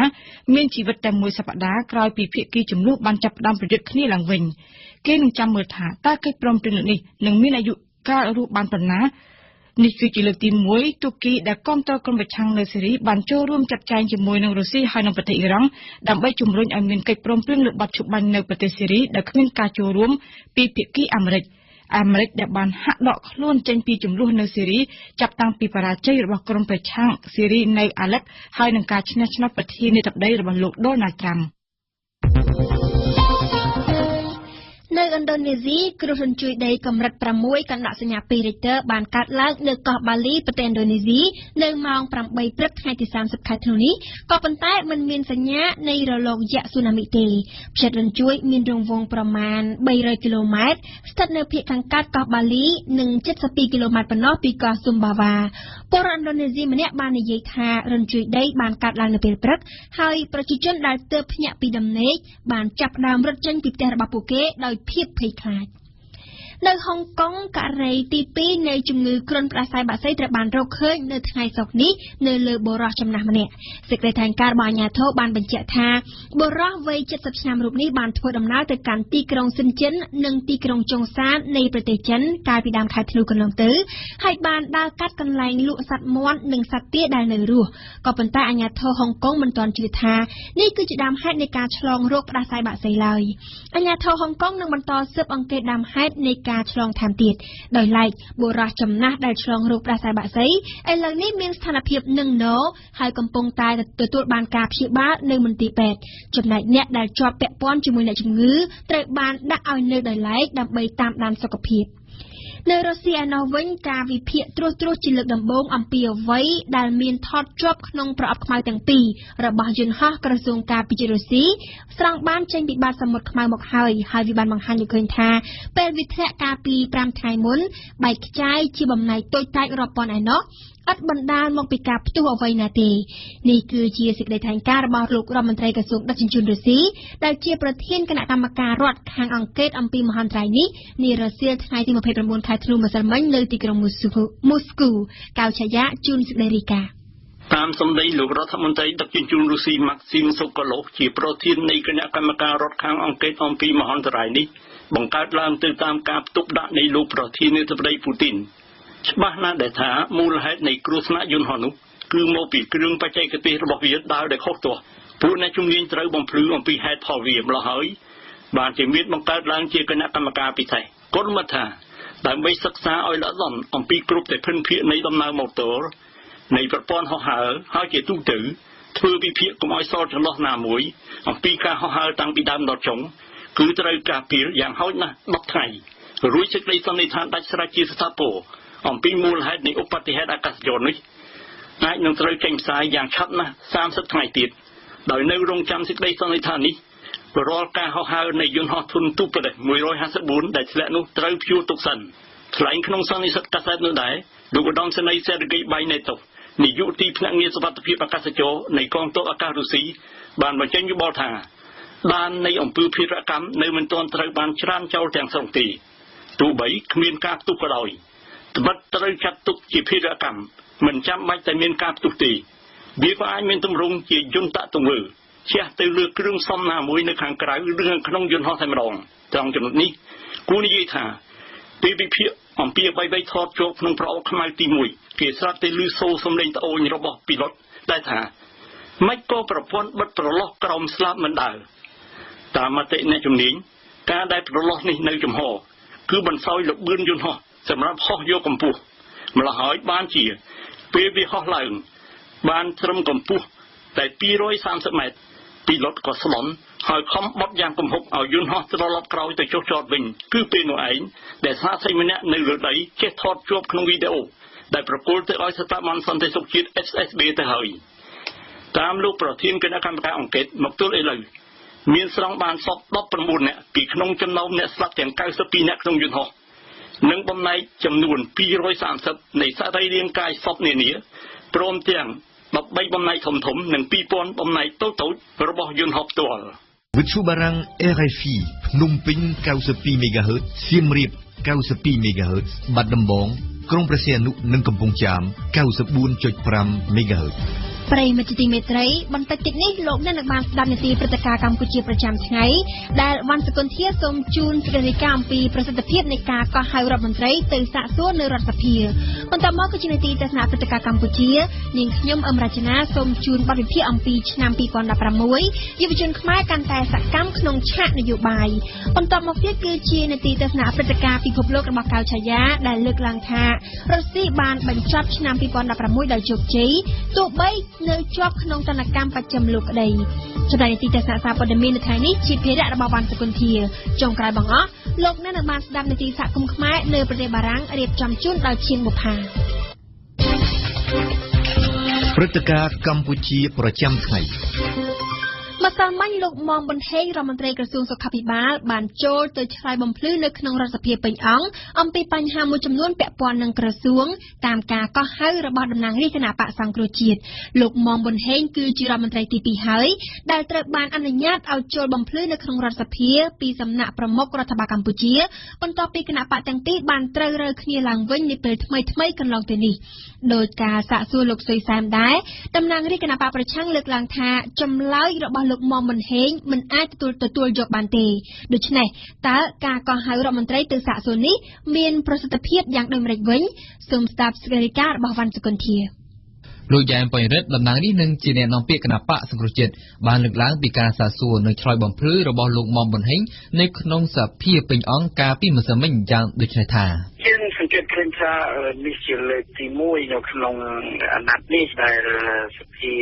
មានជីវិតតែមួយសប្តាហ៍ក្រោយពីភាគីជំនួសបានចាប់ផ្ដើមប្រយុទ្ធគ្នាឡើងវិញគេនឹងចាំមើលថាតើកិច្ចព្រមព្រៀងនេះនឹងមានអាយុកាលរស់បានប៉ុណ្ណានេះគឺជាលើកទី1ទូគីដែលគ្រប់គ្រងក្រុមប្រឆាំងនៅស៊ីរីបានចូលរួមចាត់ចែងជាមួយនឹងរុស្ស៊ីហើយនិងប្រទេសអ៊ីរ៉ង់ដើម្បីជំរុញឲ្យមានកិច្ចព្រមព្រៀងលើបាត់ឈប់បាញ់នៅប្រទេសស៊ីរីដែលគ្មានការចូលរួមពីភាគីអាមេរិកដែលបានហាក់ដកខ្លួនចេញពីចំនួននៅស៊ីរីចាប់តាំងពីបរាជ័យរបស់ក្រុមប្រឆាំងស៊ីរីនៅអាឡែបហើយនឹងការឈ្នះឆ្នោតប្រធានាធិបតីរបស់លោកដូណាល់ត្រាំព នៅឥណ្ឌូនេស៊ីគ្រោះរញ្ជួយដីកម្រិត6កណ្ដាប់សញ្ញា2 Richter បានកើតឡើងនៅកោះបាលីប្រទេសឥណ្ឌូនេស៊ីនៅម៉ោង8ព្រឹកថ្ងៃទី30ខែធ្នូនេះក៏ប៉ុន្តែមិនមានសញ្ញានៃរលកយក្សស៊ូណាមីទេផ្ចិតរញ្ជួយមានរង្វង់ប្រមាណ300គីឡូម៉ែត្រស្ថិតនៅភាគខាងកើតកោះបាលីនិង72គីឡូម៉ែត្រប៉ុណ្ណោះពីកោះស៊ុំបាវ៉ាពលរដ្ឋឥណ្ឌូនេស៊ីម្នាក់បាននិយាយថារញ្ជួយដីបានកើតឡើងនៅពេលព្រឹកហើយប្រជាជនដែលទើបភ្ញាក់ពីដំណេកបានចាប់ផ្ដើមរត់ចេញពីផ្ទះរបស់ពួកគេដោយភាពភ័យខ្លាចនៅហុងកុងករណីទី2នៃជំងឺគ្រុនផ្ដាសាយបក្សីត្រូវបានរកឃើញនៅថ្ងៃសុក្រនេះនៅលើបុរសចំណាស់ម្នាក់សេចក្តីថ្លែងការណ៍របស់អាជ្ញាធរបានបញ្ជាក់ថាបុរសវ័យ70ឆ្នាំរូបនេះបានធ្វើដំណើរទៅកាន់ទីក្រុងស៊ិនចិននិងទីក្រុងចុងសាននៃប្រទេសចិនកាលពីដើមខែធ្នូកន្លងទៅហើយបានដើរកាត់កន្លែងលក់សត្វមាន់និងសត្វទាដែលនៅរស់ក៏ប៉ុន្តែអាជ្ញាធរហុងកុងមិនទាន់ជឿថានេះគឺជាដើមហេតុនៃការឆ្លងរោគផ្ដាសាយបក្សីឡើយអាជ្ញាធរហុងកុងនឹងបន្តស៊ើបអង្កេតដើមហេតុនៃការឆ្លងថែមទៀតដោយឡែកបុរសចំណាស់ដែលឆ្លងរោគផ្ដាសាយបក្សីឥឡូវនេះមានស្ថានភាពនឹងនហើយកំពុងតែទទួលបានការព្យាបាលនៅមន្ទីរពេទ្យចំណែកអ្នកដែលជាប់ពាក់ព័ន្ធជាមួយអ្នកជំងឺត្រូវបានដាក់ឲ្យនៅដោយឡែកដើម្បីតាមដានសុខភាពនៅរុស្ស៊ីឯណោះវិញការវិភាគត្រួសជាលើកដំបូងអំពីអ្វីដែលមានថតជាប់ក្នុងប្រអប់ខ្មៅទាំងពីររបស់យន្តហោះក្រសួងការពាររុស្ស៊ីស្រង់បានចេញពីបាតសមុទ្រខ្មៅមកហើយវាបានបង្ហាញឲ្យឃើញថាពេលវិធ្លាក់កាលពី5ថ្ងៃមុនបែកខ្ចាយជាបំណែកតូចតាចរាប់ពាន់ឯណោះឥតបណ្ដាលមកពីការផ្ទុះអ្វីណាទេនេះគឺជាសេចក្តីថ្លែងការណ៍របស់លោករដ្ឋមន្ត្រីក្រសួងដឹកជញ្ជូនរុស្ស៊ីដែលជាប្រធានគណៈកម្មការរដ្ឋខាងអង្កេតអំពីមហន្តរាយនេះនារសៀលថ្ងៃទី29ខែធ្នូម្សិលមិញនៅទីក្រុងមូស្គូកៅឆាយាជូនសេចក្តីរាយការណ៍តាមសម្ដីលោករដ្ឋមន្ត្រីដឹកជញ្ជូនរុស្ស៊ីម៉ាក់ស៊ីមសូកូឡូវជាប្រធាននៃគណៈកម្មការរដ្ឋខាងអង្កេតអំពីមហន្តរាយនេះបង្កើតឡើងទៅតាមការផ្ទុកដាក់នៃលោកប្រធានាធិបតីពូទីនច្បាស់ណាស់ដែលថាមូលហេតុនៃគ្រោះថ្នាក់យន្តហោះនោះគឺមកពីគ្រឿងបច្ចេកទេសរបស់វាដើរដោយខុសទាស់ពួកអ្នកជំនាញត្រូវបំភ្លឺអំពីហេតុផលវាម្ល៉េះហើយបានជាមានបង្កើតឡើងជាគណៈកម្មការពិសេសគុណមកថាដើម្បីសិក្សាឲ្យល្អិតល្អន់អំពីគ្រប់តែភិនភាគនៃដំណើរម៉ូទ័រនៃប្រព័ន្ធហោះហើរហើយជាទូទៅធ្វើវិភាគកុំឲ្យសល់ចន្លោះណាមួយអំពីការហោះហើរតាំងពីដើមដល់ចុងគឺត្រូវការពេលយ៉ាងហោចណាស់10ថ្ងៃរួចសេចក្តីសន្និដ្ឋានដាច់ស្រេចជាស្ថាពរអំពីមូលហេតុនៃឧបទ្ទិហេតុអាកាសចរនេះអាចនឹងត្រូវចេញផ្សាយយ៉ាងឆាប់ណាស់30ថ្ងៃទៀតដោយនៅរងចាំសេចក្តីសន្និដ្ឋាននេះរាល់ការហោះហើរនៃយន្តហោះធុនទូប្រទេស154ដែលធ្លាក់នោះត្រូវព្យួរទុកសិនថ្លែងក្នុងសន្និសីទកាសែតនោះដែរលោកឧត្តមសេនីយ៍សេរហ្គីបៃណេតូវនាយកទីភ្នាក់ងារសុវត្ថិភាពអាកាសចរនៃកងទ័ពអាកាសរុស្ស៊ីបានបញ្ចេញយោបល់ថាដាននៃអំពើភេរវកម្មនៅមិនទាន់ត្រូវបានច្រានចោលទាំងស្រុងទេទោះបីគ្មានការផ្ទុះក៏ដោយត្បិតត្រូវចាត់ទុកជាភេរវកម្មមិនចាំបាច់តែមានការផ្ទុះទេវាក៏អាចមានទម្រង់ជាយន្តទង្វើជះទៅលើគ្រឿងផ្សំណាមួយនៅខាងក្រៅឬក្នុងយន្តហោះតែម្ដងត្រង់ចំណុចនេះគួរនិយាយថាពេលវិភាគអំពីអ្វីៗថតជាប់ក្នុងប្រអប់ខ្មៅទី1គេស្រាប់តែឮសូរសំឡេងត្អូញរបស់ពីឡុតដែលថាមិនក៏ប្រព័ន្ធបិទប្រឡោះក្រោមស្លាប់មិនដើរតាមមតិអ្នកជំនាញការដែលប្រឡោះនេះនៅចំហគឺបន្សោយលបឿនយន្តហោះសម្រាប់ហោះយកកម្ពស់ម្ល៉េះហើយបានជាពេលវាហោះឡើងបានត្រឹមកម្ពស់តែ230ម៉ែត្រពីឡុតក៏ស្លន់ហើយខំបត់យ៉ាងគំហុកឲ្យយន្តហោះត្រឡប់ក្រោយទៅចុះចតវិញគឺពេលនោះឯងដែលសាស្ត្រីម្នាក់នៅលើដីចេះថតជាប់ក្នុងវីដេអូដែលប្រគល់ទៅឲ្យស្ថាប័នសន្តិសុខជាតិ FSB ទៅហើយតាមលោកប្រធានគណៈកម្មការអង្កេតមកទល់ឥឡូវមានស្រង់បានសព19នាក់ពីក្នុងចំណោមអ្នកស្លាប់ទាំង92នាក់ក្នុងយន្តហោះនិងបំណែកចំនួន230នៃសរីរាង្គកាយសពនានាព្រមទាំង13បំណែកធំៗនិង2000បំណែកតូចៗរបស់យន្តហោះផ្ទាល់វិទ្យុបារាំង RFI ភ្នំពេញ92 MHz សៀមរាប92 MHz បាត់ដំបងក្រុងព្រះសីហនុនិងកំពង់ចាម 94.5 MHz ប្រិយមិត្តទីមេត្រីបន្តិចទៀតនេះលោកអ្នកនឹងបានស្ដាប់នាទីព្រឹត្តិការណ៍កម្ពុជាប្រចាំថ្ងៃដែលវ៉ាន់សកុនធាសូមជូនសេចក្តីរាយការណ៍អំពីប្រសិទ្ធភាពនៃការកោះហៅរដ្ឋមន្ត្រីទៅសាកសួរនៅរដ្ឋសភាបន្តមកគឺជានាទីទស្សនៈព្រឹត្តិការណ៍កម្ពុជានាងខ្ញុំអឹមរចនាសូមជូនបទវិភាគអំពីឆ្នាំ2016យុវជនខ្មែរកាន់តែសកម្មក្នុងឆាកនយោបាយបន្តមកទៀតគឺជានាទីទស្សនៈព្រឹត្តិការណ៍ពិភពលោករបស់កៅឆាយាដែលលើកឡើងថារុស្ស៊ីបានបញ្ចប់ឆ្នាំ2016ដោយជោគជ័យទោះបី នៅជាប់ក្នុងទណ្ឌកម្មប្រចាំលោកក្តីចំណែកនីតិទស្សនៈសារព័ត៌មាននៅថ្ងៃនេះជាភារៈរបស់វណ្ណសុគន្ធាចុងក្រោយបង្អស់លោកអ្នកនឹងបានស្ដាប់នីតិសហគមន៍ខ្មែរនៅប្រទេសបារាំងរៀបចំជូនដោយឈៀងបុប្ផាព្រឹត្តិការណ៍កម្ពុជាប្រចាំថ្ងៃម្សិលមិញលោកមុំប៊ុនហេងរដ្ឋមន្ត្រីក្រសួងសុខាភិបាលបានចូលទៅឆ្លើយបំភ្លឺនៅក្នុងរដ្ឋសភាពេញអង្គអំពីបញ្ហាមួយចំនួនពាក់ព័ន្ធនឹងក្រសួងតាមការកោះហៅរបស់តំណាងរាជគណៈបក្សសង្គ្រោះជាតិលោកមុំប៊ុនហេងគឺជារដ្ឋមន្ត្រីទី2ហើយដែលត្រូវបានអនុញ្ញាតឲ្យចូលបំភ្លឺនៅក្នុងរដ្ឋសភាពីសំណាក់ប្រមុខរដ្ឋបាលកម្ពុជាបន្ទាប់ពីគណៈបកទាំងពីរបានត្រូវរើគ្នាឡើងវិញនាពេលថ្មីកន្លងទៅនេះដោយការសាកសួរលោកសុយសែមដែរតំណាងរាជគណៈបកប្រឆាំងលើកឡើងថាចម្លើយរបស់លោកមុំប៊ុនហេងមិនអាចទទួលយកបានទេដូច្នេះតើការកោះហៅរដ្ឋមន្ត្រីទៅសាកសួរនេះមានប្រសិទ្ធភាពយ៉ាងដូចម្តេចវិញសូមស្ដាប់សេចក្តីរាយការណ៍របស់វណ្ណសុគន្ធាលោកយ៉ែមបៃរិទ្ធតំណាងនេះនឹងជាអ្នកនាំពាក្យគណៈបកសង្គ្រោះជាតិបានលើកឡើងពីការសាកសួរនិងឆ្លើយបំភ្លឺរបស់លោកមុំប៊ុនហេងនៅក្នុងសភាពេញអង្គកាលពីម្សិលមិញយ៉ាងដូចនេះថាយើងសង្កេតឃើញថានេះជាលើកទី1នៅក្នុងអាណត្តិនេះដែលសភា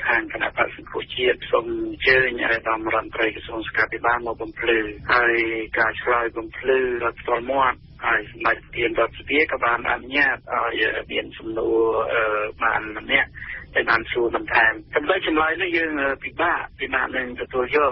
ខាងគណៈបក្សសង្គ្រោះជាតិសូមអញ្ជើញឲ្យតំរដ្ឋមន្ត្រីក្រសួងសុខាភិបាលមកបំភ្លឺហើយការឆ្លើយបំភ្លឺរដ្ឋផ្ទាល់មាត់ហើយសម្ដេចប្រធានរដ្ឋសភាក៏បានអនុញ្ញាតឲ្យមានសំណួរបានម្នាក់តែបានសួរបន្ថែមចំណុចចម្លើយនេះយើងពិបាកនឹងទទួលយក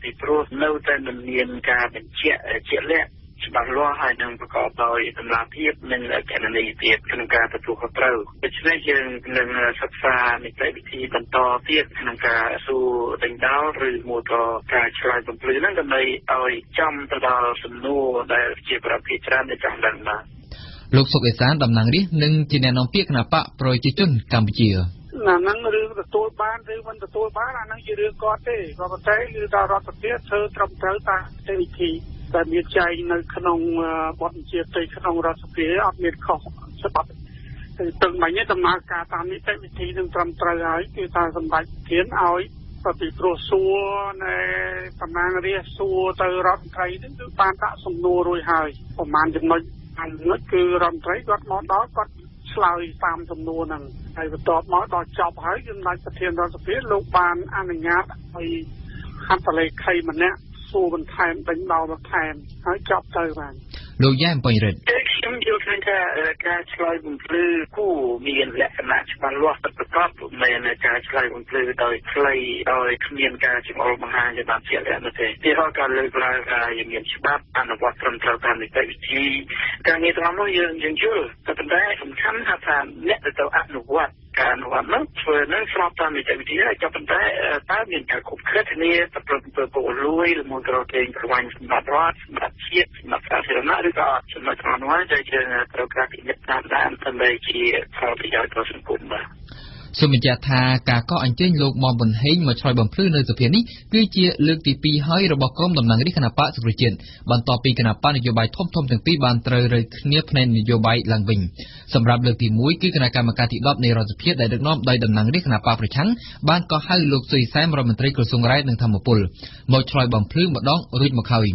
ពីព្រោះនៅតែមិនមានការបញ្ជាក់ជាក់លាក់ច្បាស់លាស់ហើយនឹងប្រកបដោយតម្លាភាពនិងកណន័យទៀតក្នុងការទទួលខុសត្រូវដូច្នេះយើងនឹងសិក្សានីតិវិធីបន្តទៀតក្នុងការសួរដេញដោលឬមួយក៏ការឆ្លើយបំភ្លឺហ្នឹងដើម្បីឲ្យចំទៅដល់សំណួរដែលជាប្រភេទច្រើនដែលចង់ដឹងបាទលោកសុកអេសានតំណាងរាស្ត្រនិងជាអ្នកនាំពាក្យគណៈបកប្រជាជនកម្ពុជាអាហ្នឹងរឿងទទួលបានឬមិនទទួលបានអាហ្នឹងជារឿងគាត់ទេក៏ប៉ុន្តែគឺថារដ្ឋាភិបាលធ្វើត្រឹមត្រូវតាមនីតិវិធីដែលមានចែងនៅក្នុងបទបញ្ជាផ្ទៃក្នុងរដ្ឋសភាអត់មានខុសច្បាប់គឺទឹកមិញនេះដំណើរការតាមនីតិវិធីនឹងត្រឹមត្រូវហើយគឺថាសម្ដេចធានឲ្យប្រតិព្រោះសួរនៅតំណាងរាស្ត្រសួរទៅរដ្ឋមន្ត្រីនេះគឺបានដាក់សំណួររួចហើយប្រហែលចំណុចគឺរដ្ឋមន្ត្រីគាត់មកដល់គាត់ឆ្លើយតាមសំណួរហ្នឹងហើយបន្ទាប់មកដល់ចប់ហើយសម្ដេចប្រធានរដ្ឋសភាលោកបានអនុញ្ញាតឲ្យហត្ថលេខីម្នាក់សួរបន្ថែមដេញដោលបន្ថែមហើយចប់ទៅបានលោកយ៉ែមបៃរិទ្ធខ្ញុំយល់ឃើញថាការឆ្លើយបំភ្លឺគូមានលក្ខណៈច្បាស់លាស់ប្រកបមិនការឆ្លើយបំភ្លឺដោយខ្លីដោយគ្មានការចង្អុលបង្ហាញឲ្យបានជាក់លាក់នោះទេទីហោការលើកឡើងថាមានច្បាប់អនុវត្តត្រឹមត្រូវតាមនីតិវិធីការងារទាំងនោះយើងយល់តែប៉ុន្តែសំខាន់ថាអ្នកទៅអនុវត្តការអនុវត្តនោះធ្វើនឹងស្របតាមនីតិវិធីហើយក៏ប៉ុន្តែតើមានការគ្រប់គ្រងគ្នាប្រព្រឹត្តទៅពលលួយឬមួយក៏គេប្រវាញ់សម្បត្តិរដ្ឋសម្បត្តិជាតិសម្បត្តិសាធារណៈឬក៏ចំណុចក្នុងនោះដែលយើងត្រូវការពិនិត្យតាមដានដើម្បីជាផលប្រយោជន៍ដល់សង្គមបាទសូមបញ្ជាក់ថាការកោះអញ្ជើញលោកមុំប៊ុនហេងមកឆ្លើយបំភ្លឺនៅសភានេះគឺជាលើកទី2ហើយរបស់ក្រុមតំណាងរាស្ត្រគណៈបកសង្គ្រោះជាតិបន្ទាប់ពីគណៈបកនយោបាយធំទាំងពីរបានត្រូវរើគ្នាផ្នែកនយោបាយឡើងវិញសម្រាប់លើកទី1គឺគណៈកម្មការទី10នៃរដ្ឋសភាដែលដឹកនាំដោយតំណាងរាស្ត្រគណៈបកប្រឆាំងបានកោះហៅលោកសុយសែមរដ្ឋមន្ត្រីក្រសួងរាយនិងធម្មពលមកឆ្លើយបំភ្លឺម្ដងរួចមកហើយ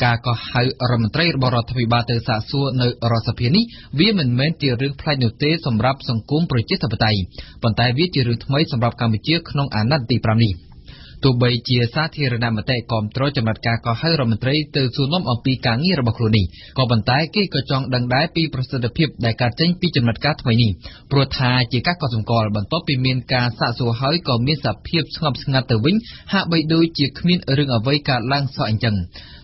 ការកោះហៅរដ្ឋមន្ត្រីរបស់រដ្ឋាភិបាលទៅសាកសួរនៅរដ្ឋសភានេះវាមិនមែនជារឿងប្លែកនោះទេសម្រាប់សង្គមប្រជាធិបតេយ្យប៉ុន្តែវាជារឿងថ្មីសម្រាប់កម្ពុជាក្នុងអាណត្តិទី5នេះទោះបីជាសាធារណមតិគាំទ្រចំណាត់ការកោះហៅរដ្ឋមន្ត្រីទៅសួរនាំអំពីការងាររបស់ខ្លួននេះក៏ប៉ុន្តែគេក៏ចង់ដឹងដែរពីប្រសិទ្ធភាពដែលកើតចេញពីចំណាត់ការថ្មីនេះព្រោះថាជាការកត់សម្គាល់បន្ទាប់ពីមានការសាកសួរហើយក៏មានសភាពស្ងប់ស្ងាត់ទៅវិញហាក់បីដូចជាគ្មានរឿងអ្វីកើតឡើងសោះអញ្ចឹង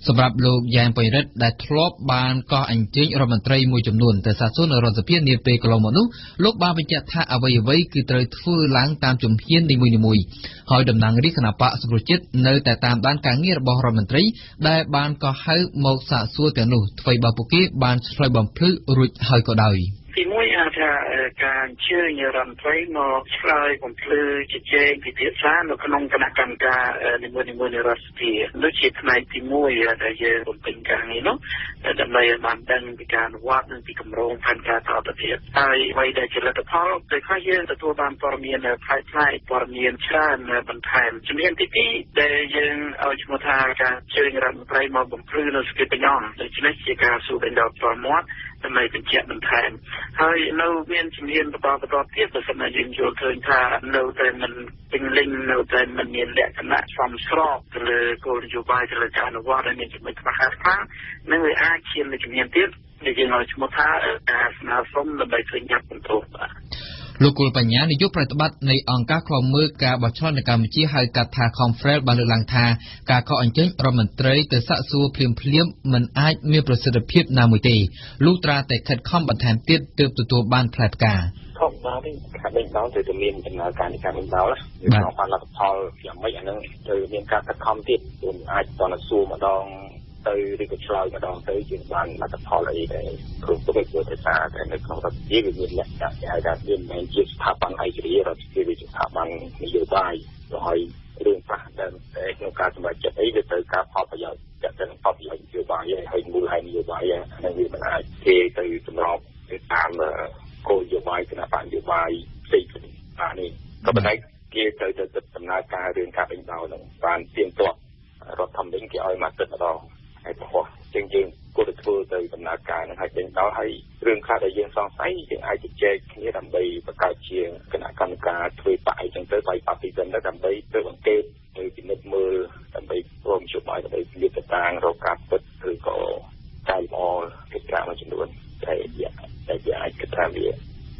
សម្រាប់លោកយ៉ែមបៃរិទ្ធដែលធ្លាប់បានកោះអញ្ជើញរដ្ឋមន្ត្រីមួយចំនួនទៅសាកសួរនៅរដ្ឋសភានាពេលកន្លងមកនោះលោកបានបញ្ជាក់ថាអ្វីគឺត្រូវធ្វើឡើងតាមជំហាននីមួយៗហើយតំណាងរាស្ត្រគណៈបកសង្គ្រោះជាតិនៅតែតាមដានការងាររបស់រដ្ឋមន្ត្រីដែលបានកោះហៅមកសាកសួរទាំងនោះអ្វីបើពួកគេបានឆ្លើយបំភ្លឺរួចហើយក៏ដោយទីមួយថាការអញ្ជើញរដ្ឋមន្ត្រីមកឆ្លើយបំភ្លឺជជែកពិភាក្សានៅក្នុងគណៈកម្មការនីមួយៗនៃរដ្ឋសភាដូចជាផ្នែកទី1ដែលយើងបំពេញការងារនោះដើម្បីឲ្យបានដឹងពីការអនុវត្តនិងពីគម្រោងផែនការតទៅទៀតហើយអ្វីដែលជាលទ្ធផលពេលខ្លះយើងទទួលបានព័ត៌មានផ្លែព័ត៌មានច្រើនបន្ថែមជំហានទី2ដែលយើងឲ្យឈ្មោះថាការអញ្ជើញរដ្ឋមន្ត្រីមកបំភ្លឺនៅសភាពេញអង្គដូច្នេះជាការសួរដេញដោលផ្ទាល់មាត់ ដើម្បីបញ្ជាក់បន្ថែមហើយនៅមានជំនាញបន្តទៀតបើសិនជាយើងយល់ឃើញថានៅតែមិនពេញលេញនៅតែមិនមានលក្ខណៈសមស្របទៅលើគោលនយោបាយទៅលើការអនុវត្តហើយមានចំណុចខ្វះខាតខ្លះនឹងវាអាចឈានទៅជំនាញទៀតដែលយើងឲ្យឈ្មោះថាការស្នើសុំដើម្បីឃើញញាត់បន្ទោសបាទលោកគុលបញ្ញានាយកប្រតិបត្តិនៃអង្គការឃ្លាំមើលការបោះឆ្នោតនៅកម្ពុជាហៅកាត់ថា Confrel បានលើកឡើងថាការកោះអញ្ជើញរដ្ឋមន្ត្រីទៅសាកសួរភ្លាមមិនអាចមានប្រសិទ្ធភាពណាមួយទេលុះត្រាតែខិតខំបន្ថែមទៀតទើបទទួលបានផ្លែផ្កាធម្មតាទេការដេញដោលទៅមានដំណើរការនៃការដេញដោលក្នុងបានលទ្ធផលយ៉ាងម៉េចអានឹងទៅមានការខិតខំទៀតគឺអាចតនសួរម្ដងទៅឬក៏ឆ្លើយម្ដងទៅជាបានលទ្ធផលអីដែរព្រោះទៅជាភាសាតែនៅក្នុងរដ្ឋាភិបាលវាមានលក្ខណៈគេហៅថាវាមិនមែនជាស្ថាប័នឯករាជ្យរដ្ឋាភិបាលវាជាស្ថាប័ននយោបាយហើយរឿងខ្លះដែលក្នុងការសម្រេចចិត្តអីវាត្រូវការផលប្រយោជន៍ចាក់ទៅផលប្រយោជន៍នយោបាយហើយមូលហេតុនយោបាយហ្នឹងវាមិនអាចគេទៅសម្របទៅតាមគោលនយោបាយគណៈបកនយោបាយផ្សេងៗអានេះក៏ប៉ុន្តែគេត្រូវទៅដំណើរការរឿងការដេញដោលហ្នឹងបានទៀងទាត់រដ្ឋធម្មនុញ្ញគេឲ្យមកទឹកម្ដងហើយព្រោះជាងយើងគួរតែធ្វើទៅដំណើរការនឹងឲ្យដេញដោលហើយរឿងខ្លះដែលយើងសង្ស័យយើងអាចជជែកគ្នាដើម្បីបង្កើតជាគណៈកម្មការធ្វើបកអីចឹងទៅបាយប៉ាពីសិនទៅដើម្បីទៅអង្កេតទៅពិនិត្យមើលដើម្បីព្រមជួបឲ្យដើម្បីលាតតាំងរកការពិតឬក៏កែលម្អកិច្ចការមួយចំនួនដែលវាអាចគិតថាវា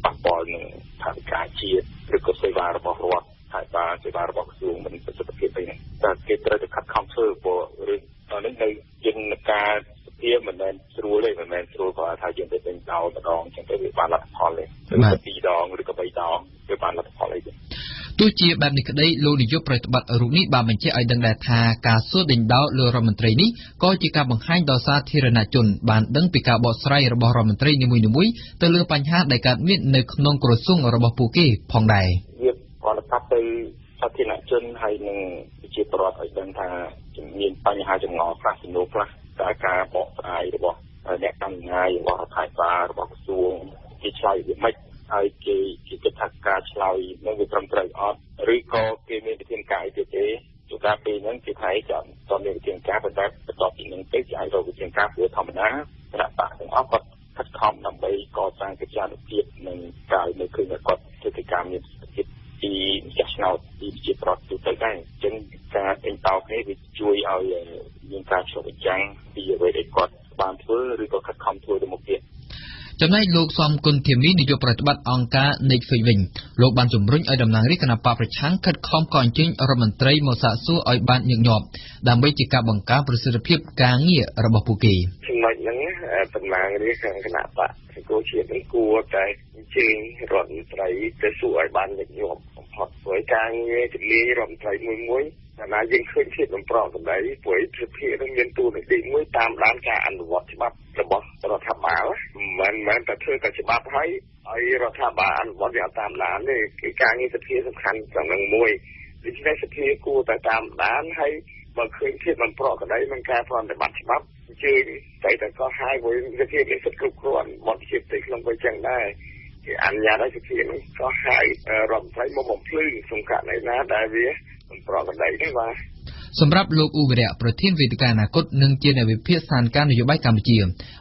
ប៉ះពាល់នឹងថវិកាជាតិឬក៏សេវារបស់រដ្ឋហើយបាទសេវារបស់ក្រសួងមិនប្រសិទ្ធភាពទេតែគេត្រូវតែខិតខំធ្វើព្រោះរឿងនេះនៅយន្តការសភាមិនមែនស្រួលទេមិនមែនស្រួលគាត់ថាយើងទៅដេញដោលម្ដងចឹងទៅវាបានលទ្ធផលទេពី2ដងឬក៏3ដងវាបានលទ្ធផលអីទេទោះជាបែបនេះក្តីលោកនាយកប្រតិបត្តិរូបនេះបានបញ្ជាក់ឲ្យដឹងដែរថាការសួរដេញដោលលើរដ្ឋមន្ត្រីនេះក៏ជាការបង្ហាញដល់សាធារណជនបានដឹងពីការបកស្រាយរបស់រដ្ឋមន្ត្រីនីមួយៗទៅលើបញ្ហាដែលកើតមាននៅក្នុងក្រសួងរបស់ពួកគេផងដែរវាគាត់ប្រាប់ទៅសាធារណជនហើយនឹងប្រជាពលរដ្ឋឲ្យដឹងថាមានបញ្ហាចម្ងល់ខ្លះចំនួនខ្លះតែការបកស្រាយរបស់អ្នកកម្មការរបស់រដ្ឋាភិបាលរបស់ក្រសួងគេឆ្លើយវាមិនហើយគេគិតថាការឆ្លើយនឹងវាត្រឹមត្រូវអត់ឬក៏គេមានវិធានការអីទៀតទេជួនកាលពេលហ្នឹងគេថាចាំតមានវិធានការប៉ុន្តែបន្ទាប់ពីហ្នឹងទៅគេអាចរកវិធានការព្រោះធម្មតាគណៈបកទាំងអស់គាត់ខិតខំដើម្បីកសាងកិច្ចការនុភាពនិងការនៅឃើញថាគាត់ធ្វើកិច្ចការមានប្រសិទ្ធភាពពីម្ចាស់ឆ្នោតពីប្រជាប្រដ្ឋទូទៅដែរអញ្ចឹងការទិញតោគ្នាវាជួយឲ្យមានការឆ្លុះបញ្ចាំងពីអ្វីដែលគាត់បានធ្វើឬក៏ខិតខំធ្វើទៅមុខទៀតចំណែកលោកសំគុណធាមីនាយកប្រតិបត្តិអង្គការ Netflix វិញលោកបានជំរុញឲ្យតំណាងរាស្ត្រគណបកប្រឆាំងខិតខំកអញ្ជើញរដ្ឋមន្ត្រីមកសាកសួរឲ្យបានញឹកញាប់ដើម្បីជាការបង្កើនប្រសិទ្ធភាពការងាររបស់ពួកគេចំណុចហ្នឹងតំណាងរាស្ត្រគណបកសង្គមជាតិនឹងគួរតែអញ្ជើញរដ្ឋមន្ត្រីទៅសួរឲ្យបានញឹកញាប់បំផុតព្រោះការងារជំនាញរដ្ឋមន្ត្រីមួយណាយើងឃើញភាពបំប្រកសម្ដីព្រោះសភានឹងមានតួនាទីមួយតាមដានការអនុវត្តច្បាប់របស់រដ្ឋាភិបាលមិនមែនតែធ្វើតែច្បាប់ហើយរដ្ឋាភិបាលអនុវត្តយ៉ាងតាមដានទេគឺការងារសភាសំខាន់ទាំងនឹងមួយដូច្នេះសភាគួរតែតាមដានហើយបើឃើញភាពបំប្រកក្តីនឹងការប្រតិបត្តិច្បាប់អញ្ជើញតែក៏ហើយព្រោះសភាមានសិទ្ធិគ្រប់គ្រាន់បទជាផ្ទៃក្នុងក៏ចឹងដែរគេអនុញ្ញាតឲ្យសភានឹងក៏ហើយរដ្ឋមន្ត្រីមកបំភ្លឺសង្កាត់ឯណាដែលវាប្រកបដីទេបាទសម្រាប់លោកឧវិរៈប្រធានវេទិកាអនាគតនិងជាអ្នកវិភាគស្ថានភាពនយោបាយកម្ពុជា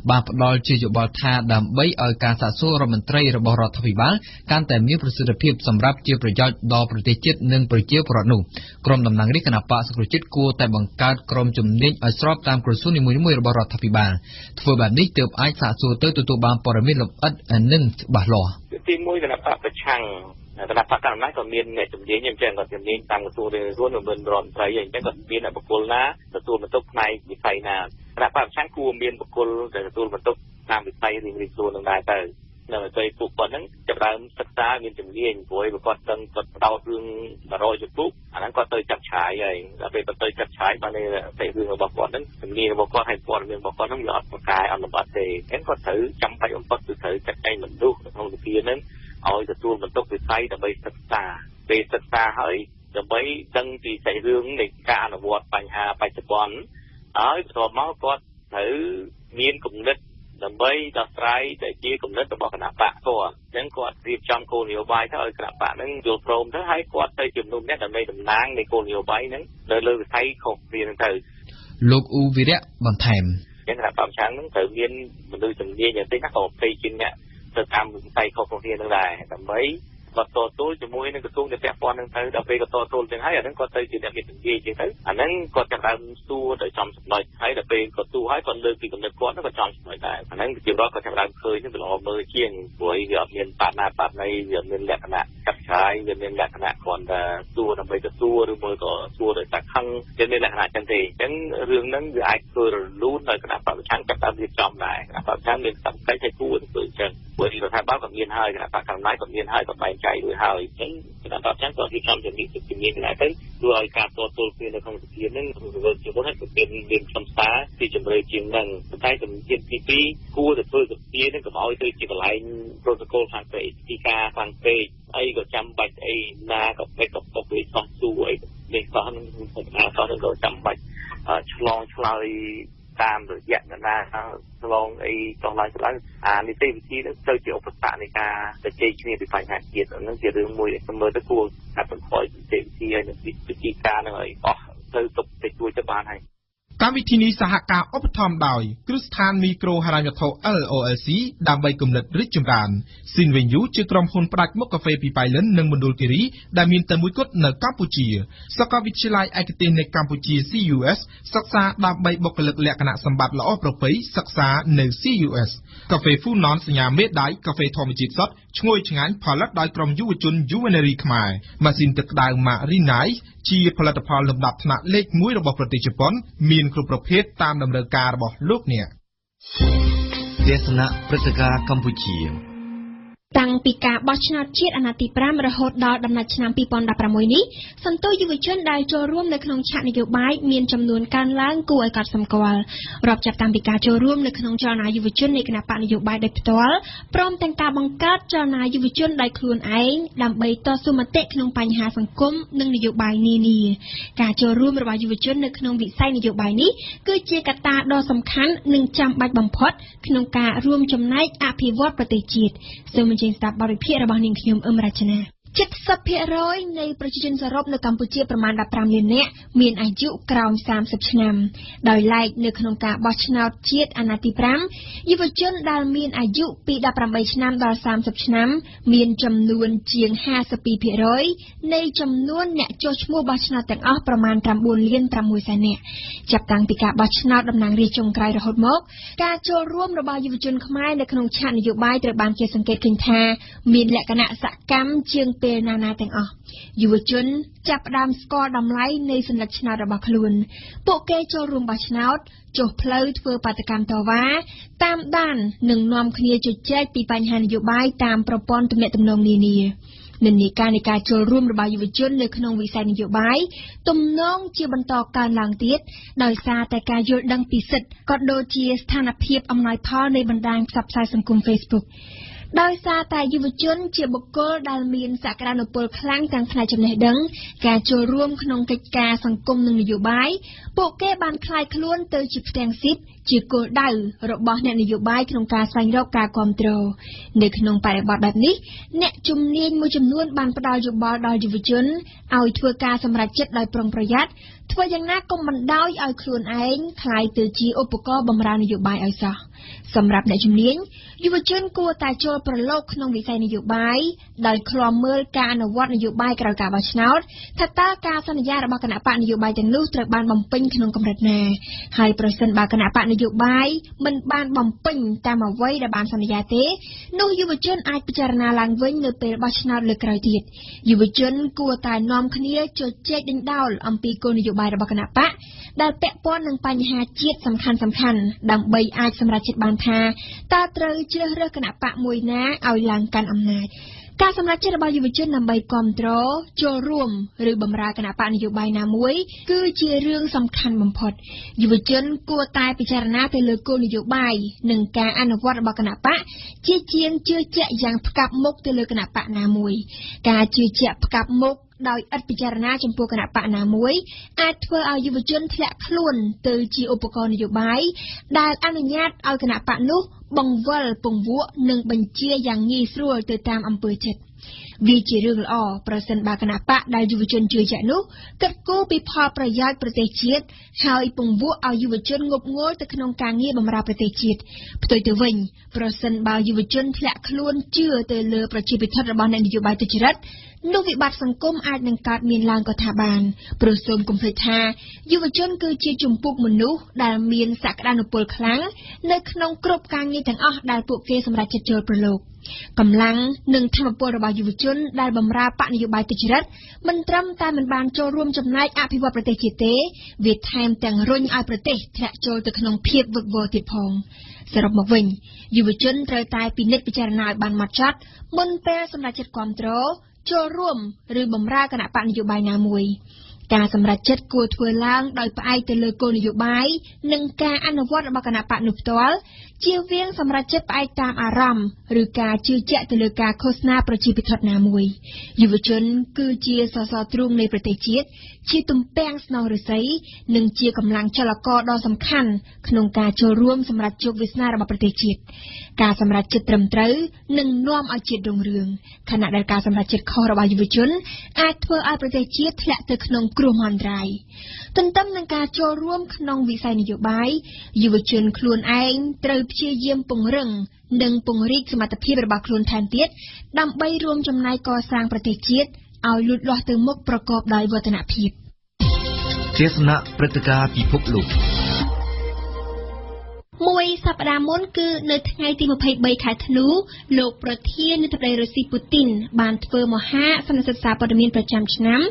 បានផ្ដល់ជាយោបល់ថាដើម្បីឲ្យការសាកសួររដ្ឋមន្ត្រីរបស់រដ្ឋាភិបាលកាន់តែមានប្រសិទ្ធភាពសម្រាប់ជាប្រយោជន៍ដល់ប្រទេសជាតិនិងប្រជាពលរដ្ឋនោះក្រុមតំណាងរាស្ត្រគណបកសង្គ្រោះជាតិគួរតែបង្កើតក្រុមជំនាញឲ្យស្របតាមក្រសួងនីមួយៗរបស់រដ្ឋាភិបាលធ្វើបែបនេះទើបអាចសាកសួរទៅទទួលបានព័ត៌មានលម្អិតនិងច្បាស់លាស់ទី1គណៈបកប្រឆាំងគណៈបកកណ្ដាលអំណាចក៏មានអ្នកជំនាញអញ្ចឹងគាត់ជំនាញតាមក្រសួងរៀបរៀងមិនមែនរដ្ឋមន្ត្រីអញ្ចឹងគាត់មានបុគ្គលណាទទួលបន្ទុកផ្នែកវិស័យណាគណៈបកប្រឆាំងគួរមានបុគ្គលដែលទទួលបន្ទុកតាមវិស័យរៀងៗខ្លួននឹងដែរទៅនៅតែពួកគាត់ហ្នឹងចាប់ដើមសិក្សាមានជំនាញព្រោះគាត់ដឹងគាត់បដោតរឿង100ជំពូកអាហ្នឹងគាត់ទៅចាប់ឆាយហើយដល់ពេលទៅចាប់ឆាយបានតែរឿងរបស់គាត់ហ្នឹងជំនាញរបស់គាត់ហើយព័ត៌មានរបស់គាត់ហ្នឹងវាអត់ប្រកែអនុវត្តទេអញ្ចឹងគាត់ត្រូវចាំបាច់បំផុតគឺត្រូវចាត់ចែងមនុស្សក្នុងវិធានហ្នឹងឲ្យទទួលបន្ទុកវិស័យដើម្បីសិក្សាពេលសិក្សាហើយដើម្បីដឹងពីសាច់រឿងនៃការអនុវត្តបញ្ហាបច្ចុប្បន្នហើយបន្ទាប់មកគាត់ត្រូវមានគំនិតដើម្បីដោះស្រាយដែលជាគំនិតរបស់គណៈបកគាត់អញ្ចឹងគាត់រៀបចំគោលនយោបាយទៅឲ្យគណៈបកហ្នឹងយល់ព្រមទៅហើយគាត់ទៅជំនុំអ្នកដើម្បីតំណាងនៃគោលនយោបាយហ្នឹងនៅលើវិស័យខុសគ្នាហ្នឹងទៅលោកឧវិរៈបន្ថែម ចឹងគណៈបព្វឆាំងនឹងត្រូវមានមនុស្សជំនាញយ៉ាងតិចណាក៏20ជាងអ្នកទៅតាមវិស័យខុសៗគ្នានឹងដែរដើម្បីគាត់តទល់ជាមួយនឹងក្រសួងដែលពាក់ព័ន្ធនឹងទៅដល់ពេលគាត់តទល់ចឹងហើយអាហ្នឹងគាត់ទៅជាអ្នកមានជំនាញចឹងទៅអាហ្នឹងគាត់ចាប់ដើមសួរទៅចំចំណុចហើយដល់ពេលគាត់សួរហើយគាត់លើកពីកំណត់គាត់ក៏ចំចំណុចដែរអាហ្នឹងជារដ្ឋគាត់ចាប់ដើមឃើញទៅល្អមើលជាងព្រោះវាអត់មានបាត់ណាបាត់ណីវាមានលក្ខណៈកាត់ឆ្ងាយវាមានលក្ខណៈគ្រាន់តែសួរដើម្បីទៅសួរឬមួយក៏សួរដោយតែខឹងវាមានលក្ខណៈចឹងទេអញ្ចឹងរឿងហ្នឹងវាអាចធ្វើរលូនដោយគណៈបព្វឆាំងចាប់ដើមរៀបចំដែរគណៈបព្វឆាំងមានសមត្ថកិច្ចឲ្យគួរធ្វើអញ្ចឹងព្រោះរដ្ឋាភិបាលក៏មានហើយគណៈបព្វកម្មណាយក៏មានហើយក៏បែងចែករួចហើយអញ្ចឹងគណៈបព្វឆាំងក៏រៀបចំជំនាញដែរទៅធ្វើឲ្យការតទល់គ្នានៅក្នុងសភានឹងធ្វើជាមុនហើយក៏មានខ្លឹមសារពីជំរឿជាងហ្នឹងតែជំនាញទី2គួរតែធ្វើសភានឹងកុំឲ្យទៅជាកន្លែង protocol ខាងពេកទីការខាងពេកអីក៏ចាំបាច់អីណាក៏ពេកក៏ពុកវាសោះសួរអីនេះសោះនឹងធម្មតាសោះនឹងក៏ចាំបាច់ឆ្លងឆ្លើយតាមរយៈណាឆ្លងអីចង់ឡើងឆ្លើយនីតិវិធីនឹងទៅជាឧបសគ្គនៃការជជែកគ្នាពីបញ្ហាជាតិហ្នឹងជារឿងមួយដែលមើលទៅគួរកាត់បន្ថយនីតិវិធីហើយនឹងវិធីការហ្នឹងឲ្យអស់ទៅទុកទៅជួយទៅបានហើយកម្មវិធីនេះសហការឧបត្ថម្ភដោយគ្រឹះស្ថានមីក្រូហិរញ្ញវត្ថុ LOLC ដើម្បីគំនិតរីកចម្រើន Sinvenue ជាក្រុមហ៊ុនផ្ដាច់មុខកាហ្វេពីប៉ៃលិននិងមណ្ឌលគិរីដែលមានតែមួយគត់នៅកម្ពុជាសាកលវិទ្យាល័យឯកទេសនៅកម្ពុជា CUS សិក្សាដើម្បីបុគ្គលិកលក្ខណៈសម្បត្តិល្អប្រពៃសិក្សានៅ CUS កាហ្វេ Funon សញ្ញាមេដៃកាហ្វេធម្មជាតិសុទ្ធឈ្ងុយឆ្ងាញ់ផលិតដោយក្រុមយុវជន Juvenery ខ្មែរម៉ាស៊ីនទឹកក្តៅ Marinai ជាផលិតផលលំដាប់ថ្នាក់លេខ1របស់ប្រទេសជប៉ុនមានគ្រប់ប្រភេទតាមតម្រូវការរបស់លោកអ្នកទស្សនៈព្រឹត្តិការណ៍កម្ពុជាតាំងពីការបោះឆ្នោតជាតិអាណត្តិទី5រហូតដល់ដំណាច់ឆ្នាំ2016នេះសន្ទុយយុវជនដែលចូលរួមនៅក្នុងឆាកនយោបាយមានចំនួនកើនឡើងគួរឲ្យកត់សម្គាល់រាប់ចាប់តាំងពីការចូលរួមនៅក្នុងចលនាយុវជននៃគណបកនយោបាយដោយផ្ទាល់ព្រមទាំងការបង្កើតចលនាយុវជនដោយខ្លួនឯងដើម្បីតស៊ូមតិក្នុងបញ្ហាសង្គមនិងនយោបាយនានាការចូលរួមរបស់យុវជននៅក្នុងវិស័យនយោបាយនេះគឺជាកត្តាដ៏សំខាន់និងចាំបាច់បំផុតក្នុងការរួមចំណែកអភិវឌ្ឍប្រទេសជាតិជាស្ដាប់បរិភាគរបស់នាងខ្ញុំអឹមរចនា 70% នៃប្រជាជនសរុបនៅកម្ពុជាប្រមាណ15លាននាក់មានអាយុក្រោម30ឆ្នាំដោយឡែកនៅក្នុងការបោះឆ្នោតជាតិអាណត្តិទី5យុវជនដែលមានអាយុពី18ឆ្នាំដល់30ឆ្នាំមានចំនួនជាង 52% នៃចំនួនអ្នកចុះឈ្មោះបោះឆ្នោតទាំងអស់ប្រមាណ 9 លាន 6 សែននាក់ចាប់តាំងពីការបោះឆ្នោតតំណាងរាស្ត្រចុងក្រោយរហូតមកការចូលរួមរបស់យុវជនខ្មែរនៅក្នុងឆាកនយោបាយត្រូវបានគេសង្កេតឃើញថាមានលក្ខណៈសកម្មជាងពេលណាទាំងអស់យុវជនចាប់ផ្ដើមស្គាល់តម្លៃនៃសញ្ញាឆ្នោតរបស់ខ្លួនពួកគេចូលរួមបោះឆ្នោតចុះផ្លូវធ្វើបាតកម្មតវ៉ាតាមដាននិងនាំគ្នាជជែកពីបញ្ហានយោបាយតាមប្រព័ន្ធទំនាក់ទំនងនានានិន្នាការនៃការចូលរួមរបស់យុវជននៅក្នុងវិស័យនយោបាយទំនងជាបន្តកើនឡើងទៀតដោយសារតែការយល់ដឹងពីសិទ្ធិក៏ដូចជាស្ថានភាពអំណោយផលនៃបណ្ដាញផ្សព្វផ្សាយសង្គម Facebookដោយសារតែយុវជនជាបុគ្គលដែលមានសក្តានុពលខ្លាំងទាំងផ្នែកចំណេះដឹងការចូលរួមក្នុងកិច្ចការសង្គមនិងនយោបាយពួកគេបានក្លាយខ្លួនទៅជាផ្ទាំងស៊ីបជាគោលដៅរបស់អ្នកនយោបាយក្នុងការស្វែងរកការគាំទ្រនៅក្នុងបរិបទបែបនេះអ្នកជំនាញមួយចំនួនបានផ្ដល់យោបល់ដល់យុវជនឲ្យធ្វើការសម្រេចចិត្តដោយប្រុងប្រយ័ត្នធ្វើយ៉ាងណាកុំបណ្ដោយឲ្យខ្លួនឯងក្លាយទៅជាឧបករណ៍បម្រើនយោបាយឲ្យសោះសម្រាប់អ្នកជំនាញយុវជនគួរតែចូលប្រឡូកក្នុងវិស័យនយោបាយដោយឃ្លាំមើលការអនុវត្តនយោបាយក្រោយការបោះឆ្នោតថាតើការសន្យារបស់គណៈបកនយោបាយទាំងនោះត្រូវបានបំពេញក្នុងកម្រិតណាហើយប្រសិនបើគណៈបកនយោបាយមិនបានបំពេញតាមអ្វីដែលបានសន្យាទេនោះយុវជនអាចពិចារណាឡើងវិញនៅពេលបោះឆ្នោតលើកក្រោយទៀតយុវជនគួរតែនាំគ្នាជជែកដេញដោលអំពីគោលនយោបាយរបស់គណៈបកដែលពាក់ព័ន្ធនឹងបញ្ហាជាតិសំខាន់ដើម្បីអាចសម្រេចចិត្តបានថាតើត្រូវជ្រើសរើសគណៈបកមួយណាឲ្យឡើងកាន់អំណាចការសម្រេចចិត្តរបស់យុវជនដើម្បីគ្រប់គ្រងចូលរួមឬបម្រើគណៈបកនយោបាយណាមួយគឺជារឿងសំខាន់បំផុតយុវជនគួរតែពិចារណាទៅលើគោលនយោបាយនិងការអនុវត្តរបស់គណៈបកជាជាងជឿជាក់យ៉ាងផ្កាប់មុខទៅលើគណៈបកណាមួយការជឿជាក់ផ្កាប់មុខដោយឥតពិចារណាចំពោះគណៈបកណាមួយអាចធ្វើឲ្យយុវជនធ្លាក់ខ្លួនទៅជាឧបករណ៍នយោបាយដែលអនុញ្ញាតឲ្យគណៈបកនោះ បង្វិលពង្វក់និងបញ្ជាយ៉ាងងាយស្រួលទៅតាមអំពើចិត្តវាជារឿងល្អប្រសិនបើគណៈបកដែលយុវជនជឿជាក់នោះគិតគូរពីផលប្រយោជន៍ប្រទេសជាតិហើយពង្វក់ឲ្យយុវជនងប់ងល់ទៅក្នុងការងារបម្រើប្រទេសជាតិផ្ទុយទៅវិញប្រសិនបើយុវជនធ្លាក់ខ្លួនជឿទៅលើប្រជាពិធរបស់អ្នកនយោបាយទុច្ចរិតនោះវិបត្តិសង្គមអាចនឹងកើតមានឡើងក៏ថាបានព្រោះសូមកុំភ្លេចថាយុវជនគឺជាជំពូកមនុស្សដែលមានសក្តានុពលខ្លាំងនៅក្នុងគ្រប់ការងារទាំងអស់ដែលពួកគេសម្រេចចិត្តចូលប្រឡូកកម្លាំងនិងធម៌ពលរបស់យុវជនដែលបម្រើបកនយោបាយទុច្ចរិតមិនត្រឹមតែមិនបានចូលរួមចំណែកអភិវឌ្ឍប្រទេសជាតិទេវាថែមទាំងរុញឲ្យប្រទេសធ្លាក់ចូលទៅក្នុងភាពវឹកវរទៀតផងសរុបមកវិញយុវជនត្រូវតែពិនិត្យពិចារណាឲ្យបានហ្មត់ចត់មុនពេលសម្រេចចិត្តគាំទ្រចូលរួមឬបម្រើគណៈបកនយោបាយណាមួយការសម្រេចចិត្តគួរធ្វើឡើងដោយផ្អែកទៅលើគោលនយោបាយនិងការអនុវត្តរបស់គណៈបកនោះផ្ទាល់ជៀសវាងសម្រេចចិត្តផ្អែកតាមអារម្មណ៍ឬការជឿជាក់ទៅលើការឃោសនាប្រជាពិធណាមួយយុវជនគឺជាសសរទ្រូងនៃប្រទេសជាតិជាទំពាំងស្នងឫស្សីនិងជាកម្លាំងចលករដ៏សំខាន់ក្នុងការចូលរួមសម្រេចជោគវាសនារបស់ប្រទេសជាតិការសម្រេចចិត្តត្រឹមត្រូវនឹងនាំឲ្យជាតិរុងរឿងខណៈដែលការសម្រេចចិត្តខុសរបស់យុវជនអាចធ្វើឲ្យប្រទេសជាតិធ្លាក់ទៅក្នុងគ្រោះមហន្តរាយទន្ទឹមនឹងការចូលរួមក្នុងវិស័យនយោបាយយុវជនខ្លួនឯងត្រូវព្យាយាមពង្រឹងនិងពង្រីកសមត្ថភាពរបស់ខ្លួនថែមទៀតដើម្បីរួមចំណែកកសាងប្រទេសជាតិឲ្យលូតលាស់ទៅមុខប្រកបដោយវឌ្ឍនភាពទេសនាព្រឹត្តិការណ៍ពិភពលោកមួយសប្តាហ៍មុនគឺនៅថ្ងៃទី23ខែធ្នូលោកប្រធានាធិបតីរុស្ស៊ីពូទីនបានធ្វើមហាសន្និសីទសារព័ត៌មានប្រចាំឆ្នាំ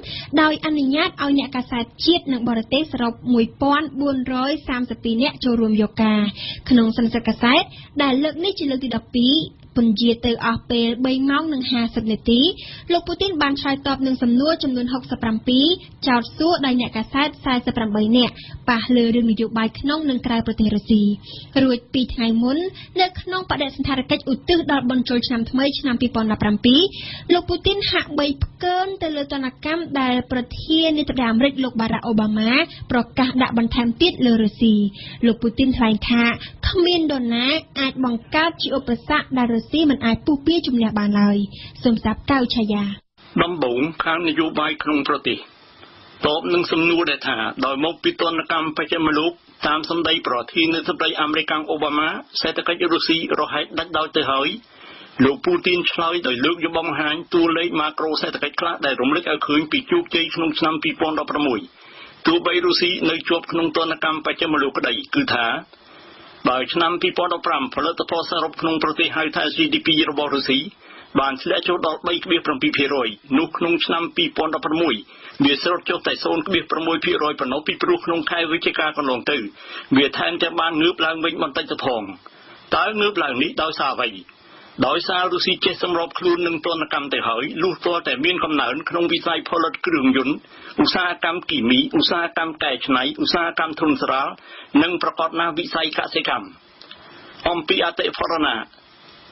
ដោយអនុញ្ញាតឲ្យអ្នកកាសែតជាតិនិងបរទេសសរុប1432នាក់ចូលរួមយកការក្នុងសន្និសីទកាសែតដែលលើកនេះជាលើកទី12ពន្យាទៅអស់ពេល3ម៉ោងនិង50នាទីលោកពូទីនបានឆ្លើយតបនឹងសំណួរចំនួន67ចោទសួរដោយអ្នកកាសែត48នាក់ប៉ះលើរឿងនយោបាយក្នុងនិងក្រៅប្រទេសរុស្ស៊ីរួច2ថ្ងៃមុននៅក្នុងបដិសណ្ឋារកិច្ចឧទ្ទិសដល់បុណ្យចូលឆ្នាំថ្មីឆ្នាំ2017លោកពូទីនហាក់បីផ្កើនទៅលើទណ្ឌកម្មដែលប្រធានាធិបតីអាមេរិកលោកបារ៉ាក់អូបាម៉ាប្រកាសដាក់បន្ថែមទៀតលើរុស្ស៊ីលោកពូទីនថ្លែងថាគ្មាននរណាអាចបង្កើតជាឧបសគ្គដែលរុស្ស៊ីមិនអាចពុះពៀជំនះបានឡើយសូមស្ដាប់កៅឆាយាដំបូងខាងនយោបាយក្នុងប្រទេសតបនឹងសំណួរដែលថាដោយមកពីទណ្ឌកម្មបច្ចិមលោកតាមសម្ដីប្រធានាធិបតីអាមេរិកអូបាម៉ាសេដ្ឋកិច្ចរុស្ស៊ីរហែកដាច់ដោយទៅហើយលោកពូទីនឆ្លើយដោយលើកយកបង្ហាញតួលេខម៉ាក្រូសេដ្ឋកិច្ចខ្លះដែលរំលឹកឲ្យឃើញពីជោគជ័យក្នុងឆ្នាំ2016ទោះបីរុស្ស៊ីនៅជាប់ក្នុងទណ្ឌកម្មបច្ចិមលោកក្តីគឺថាបើឆ្នាំ2015ផលិតផលសរុបក្នុងប្រទេសហៅថា GDP របស់រុស្ស៊ីបានធ្លាក់ចូលដល់ 3.7% នោះក្នុងឆ្នាំ2016វាស្រុតចុះតែ 0.6% ប៉ុណ្ណោះពីព្រោះក្នុងខែវិច្ឆិកាកន្លងទៅវាថែមទាំងបានងើបឡើងវិញបន្តិចទៅផងតើងើបឡើងនេះដោយសារអ្វីដោយសាររុស្ស៊ីចេះសម្របខ្លួននឹងទណ្ឌកម្មទៅហើយលុះទាល់តែមានកំណើនក្នុងវិស័យផលិតគ្រឿងយន្តឧស្សាហកម្មគីមីឧស្សាហកម្មកែច្នៃឧស្សាហកម្មធុនស្រាលនិងប្រកបណាស់វិស័យកសិកម្មអំពីអតិផរណា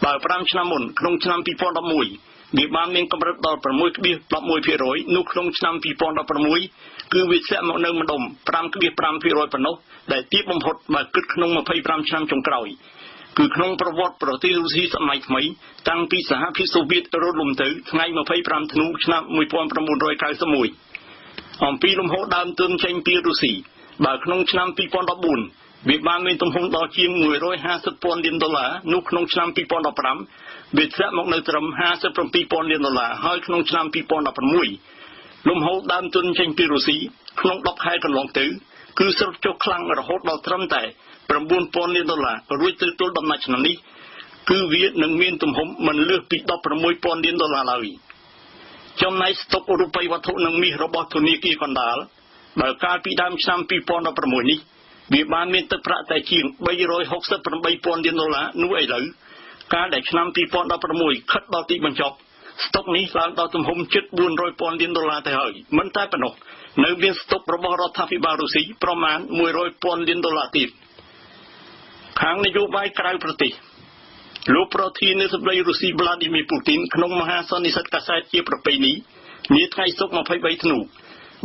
បើ5ឆ្នាំមុនក្នុងឆ្នាំ2011វាបានមានកម្រិតដល់ 6.11% នោះក្នុងឆ្នាំ2016គឺវាធ្លាក់មកនៅម្ដុំ 5.5% ប៉ុណ្ណោះដែលទាបបំផុតបើគិតក្នុង25ឆ្នាំចុងក្រោយគឺក្នុងប្រវត្តិប្រទេសរុស្ស៊ីសម័យថ្មីតាំងពីសហភាពសូវៀតរលំទៅថ្ងៃ25ធ្នូឆ្នាំ1991អំពីលំហូរដើមទុនចេញពីរុស្ស៊ីបើក្នុងឆ្នាំ2014វាបានមានទំហំដល់ជាង$150,000 លាននោះក្នុងឆ្នាំ2015វាធ្លាក់មកនៅត្រឹម$57,000 លានហើយក្នុងឆ្នាំ2016លំហូរដើមទុនចេញពីរុស្ស៊ីក្នុង10ខែកន្លងទៅគឺស្រុតចុះខ្លាំងរហូតដល់ត្រឹមតែ$9,000 លានរួចទៅទល់ដំណាច់ឆ្នាំនេះគឺវានឹងមានទំហំមិនលើសពី$16,000 លានឡើយចំណែកស្តុករូបិយវត្ថុនិងមាសរបស់ធនាគារកណ្ដាលបើកាលពីដើមឆ្នាំ2016នេះវាបានមានទឹកប្រាក់តែជាង$368,000 លាននោះឥឡូវកាលដែលឆ្នាំ2016ខិតដល់ទីបញ្ចប់ស្តុកនេះឡើងដល់ទំហំជិត$400,000 លានទៅហើយមិនតែប៉ុណ្ណោះនៅមានស្តុករបស់រដ្ឋាភិបាលរុស្ស៊ីប្រមាណ$100,000 លានទៀតខាងនយោបាយក្រៅប្រទេសលោកប្រធានាធិបតីរុស្ស៊ីវ្លាឌីមៀរពូទីនក្នុងមហាសន្និសីទកាសែតជាប្រពៃណីនាថ្ងៃសុក្រ23ធ្នូ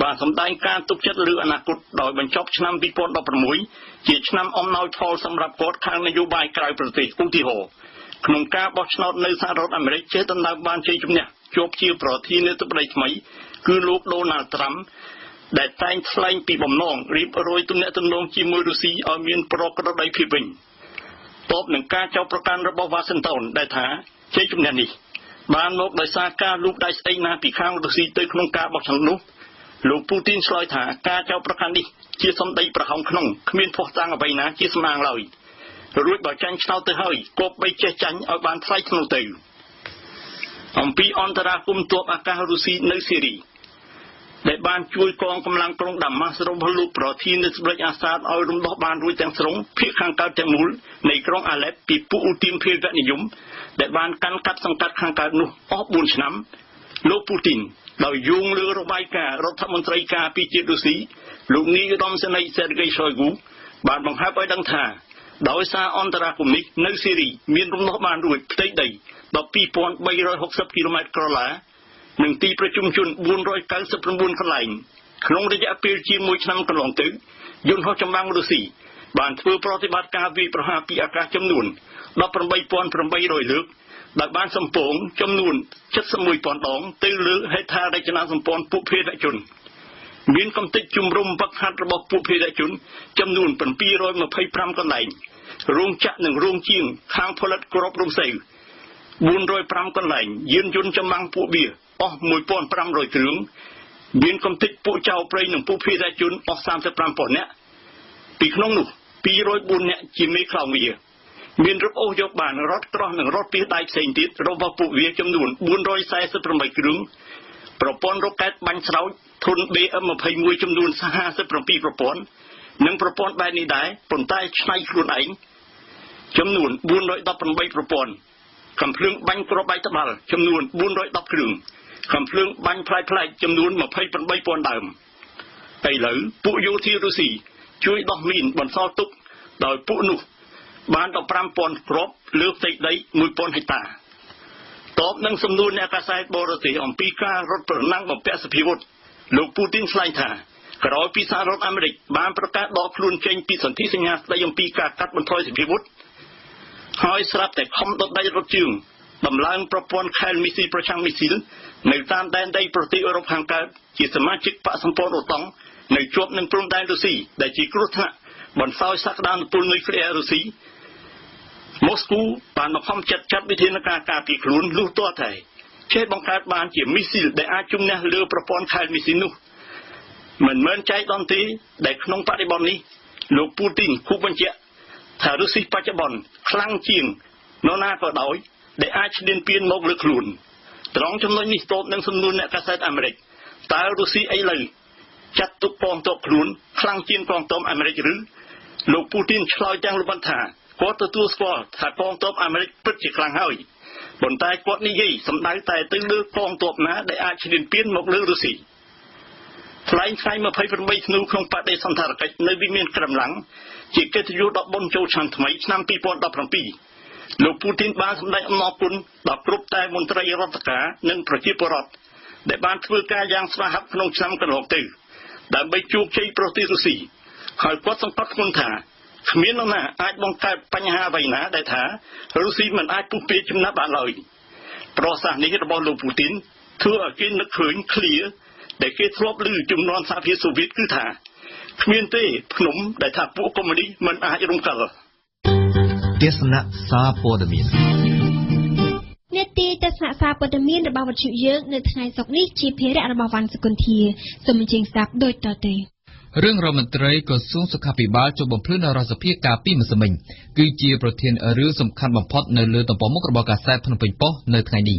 បាទសម្ដែងការទុកចិត្តលើអនាគតដោយបញ្ចប់ឆ្នាំ2016ជាឆ្នាំអំណោយផលសម្រាប់គាត់ខាងនយោបាយក្រៅប្រទេសឧទាហរណ៍ក្នុងការបោះឆ្នោតនៅសហរដ្ឋអាមេរិកជាដណ្ដើមបានជ័យជំនះជាប់ជាប្រធានាធិបតីថ្មីគឺលោកដូណាល់ត្រាំដែលតែងថ្លែងពីបំណងរៀបរយទំនាក់ទំនងជាមួយរុស្ស៊ីឲ្យមានប្រក្រតីភាពវិញតបនឹងការចោទប្រកាន់របស់វ៉ាស៊ីនតោនដែលថាជ័យជំនះនេះបានមកដោយសារការលូកដៃស្អីណាពីខាងរុស្ស៊ីទៅក្នុងការបោះឆ្នោតនោះលោកពូទីនឆ្លើយថាការចោទប្រកាន់នេះជាសម្ដីប្រហោងក្នុងគ្មានភ័ស្តុតាងអ្វីណាជាស្មាងឡើយរួចបើចាញ់ឆ្នោតទៅហើយគប់បីចេះចាញ់ឲ្យបានថ្លៃធ្នូទៅអំពីអន្តរាគមន៍ទ័ពអាកាសរុស្ស៊ីនៅស៊ីរីដែលបានជួយកងកម្លាំងក្រុងដាម៉ាស់របស់លោកប្រធានាធិបតីអាសាដឲ្យរំដោះបានរួចទាំងស្រុងភាគខាងកើតទាំងមូលនៃក្រុងអាឡេបពីពួកឧទាមភាវនិយមដែលបានកាន់កាប់សង្កាត់ខាងកើតនោះអស់4ឆ្នាំលោកពូទីនដោយយោងលើរបាយការណ៍រដ្ឋមន្ត្រីការពារជាតិរុស្ស៊ីលោកនាយឧត្តមសេនីយ៍សេរហ្គេយ Shoigu បានបង្ហាប់ឲ្យដឹងថាដោយសារអន្តរាគមន៍នេះនៅស៊ីរីមានរំដោះបានរួចផ្ទៃដី 12,360 គីឡូម៉ែត្រក្រឡានិងទីប្រជុំជន499 កន្លែងក្នុងរយៈពេលជា1ឆ្នាំកន្លងទៅយន្តហោះចម្បាំងរុស្ស៊ីបានធ្វើប្រតិបត្តិការវាយប្រហារពីអាកាសចំនួន 18,800 លើកដែលបានសម្ពងចំនួន 71,000 ដងទៅលើហេដ្ឋារចនាសម្ព័ន្ធពួកភេរវជនមានកំទេចជំរំវឹកហាត់របស់ពួកភេរវជនចំនួន 725 កន្លែងរោងចក្រនិងរោងជាងខាងផលិតគ្រាប់រំសេវ 405 កន្លែងយានយន្តចម្បាំងពួកបៀអស់ 1,500 គ្រឿងមានកំទេចពួកចៅព្រៃនិងពួកភេរវជនអស់ 35,000 នាក់ពីក្នុងនោះ 204 នាក់ជាមេខ្លោងវាមានរថអូសយកបានរថក្រោះនិងរថពាសដៃផ្សេងទៀតរបស់ពួកវាចំនួន 448 គ្រឿងប្រព័ន្ធរ៉ុកែតបាញ់ស្រោចធុន BM-21 ចំនួន 57 ប្រព័ន្ធនិងប្រព័ន្ធបែបនេះដែរប៉ុន្តែឆ្នៃខ្លួនឯងចំនួន 418 ប្រព័ន្ធកំភ្លើងបាញ់គ្រាប់បែកត្បាល់ចំនួន 410 គ្រឿងកំភ្លើងបាញ់ផ្លែកចំនួន 28,000 ដើមឥឡូវពួកយោធារុស្ស៊ីជួយដោះមីនបន្សល់ទុកដោយពួកនោះបាន 15,000 គ្រាប់លើផ្ទៃដី 1,000 ហិកតាតបនឹងសំណួរអ្នកកាសែតបរទេសអំពីការរត់ប្រណាំងបំពាក់សភាវុធលោកពូទីនថ្លែងថាក្រោយពីសហរដ្ឋអាមេរិកបានប្រកាសដកខ្លួនចេញពីសន្ធិសញ្ញាស្តីអំពីការកាត់បន្ថយសភាវុធហើយស្រាប់តែខំដុតដៃរត់ជើងដំឡើងប្រព័ន្ធខែលមីស៊ីលប្រឆាំងមីស៊ីលនៅតាមដែនដីប្រទេសអឺរ៉ុបខាងកើតជាសមាជិកបកសម្ព័ន្ធអូតង់នៅជាប់នឹងព្រំដែនរុស្ស៊ីដែលជាគ្រោះថ្នាក់បន្សោយសក្តានុពលនុយក្លេអ៊ែររុស្ស៊ីម៉ូស្គូបានបង្ខំចាត់វិធានការការពារខ្លួនលុះទាល់តែចេះបង្កើតបានជាមីស៊ីលដែលអាចជំនះលើប្រព័ន្ធខែលមីស៊ីលនោះមិនមែនចែកដន្ទេដែលក្នុងបរិបទនេះលោកពូទីនគូបញ្ជាក់ថារុស្ស៊ីបច្ចុប្បន្នខ្លាំងជាងនរណាក៏ដោយដែលអាចឈ្លានពានមកលើខ្លួនត្រង់ចំណុចនេះស្ទប់នឹងសំណួរអ្នកកាសែតអាមេរិកតើរុស្ស៊ីឥឡូវចាត់ទុកកងទ័ពខ្លួនខ្លាំងជាងកងទ័ពអាមេរិកឬលោកពូទីនឆ្លើយទាំងលម្អិតថាគាត់ទទួលស្គាល់ថាកងទ័ពអាមេរិកពិតជាខ្លាំងហើយប៉ុន្តែគាត់និយាយសម្ដៅតែទៅលើកងទ័ពណាដែលអាចឈ្លានពានមកលើរុស្ស៊ីថ្លែងថ្ងៃ28ធ្នូក្នុងបដិសណ្ឋារកិច្ចនៅវិមានក្រំឡាំងជាកិត្តិយសដល់បុណ្យចូលឆ្នាំថ្មីឆ្នាំ2017លោកពូទីនបានសម្ដែងអំណរគុណដល់គ្រប់តែមន្ត្រីរដ្ឋការនិងប្រជាពលរដ្ឋដែលបានធ្វើការយ៉ាងស្វាហាប់ក្នុងឆ្នាំកន្លងទៅដើម្បីជោគជ័យប្រទេសរុស្ស៊ីហើយគាត់សង្កត់ធ្ងន់ថាគ្មាននរណាអាចបង្កើតបញ្ហាអ្វីណាដែលថារុស្ស៊ីមិនអាចពុះពារចំណាប់បានឡើយប្រសាសន៍នេះរបស់លោកពូទីនធ្វើឲ្យគេនឹកឃើញឃ្លាដែលគេធ្លាប់ឮជំនាន់សហភាពសូវៀតគឺថាគ្មានទេភ្នំដែលថាពួកកុម្មុយនីសមិនអាចរំកិលទេសនាសារព័ត៌មាននេតិទស្សនៈសារព័ត៌មានរបស់វិទ្យុយើងនៅថ្ងៃសុក្រនេះជាភារៈរបស់វ៉ាន់សុគន្ធាសូមអញ្ជើញស្ដាប់ដូចតទៅរឿងរដ្ឋមន្ត្រីក្រសួងសុខាភិបាលចូលបំភ្លឺនៅរដ្ឋសភាកាលពីម្សិលមិញគឺជាប្រធានរឿងសំខាន់បំផុតនៅលើទំព័រមុខរបស់កាសែតភ្នំពេញប៉ុស្តិ៍នៅថ្ងៃនេះ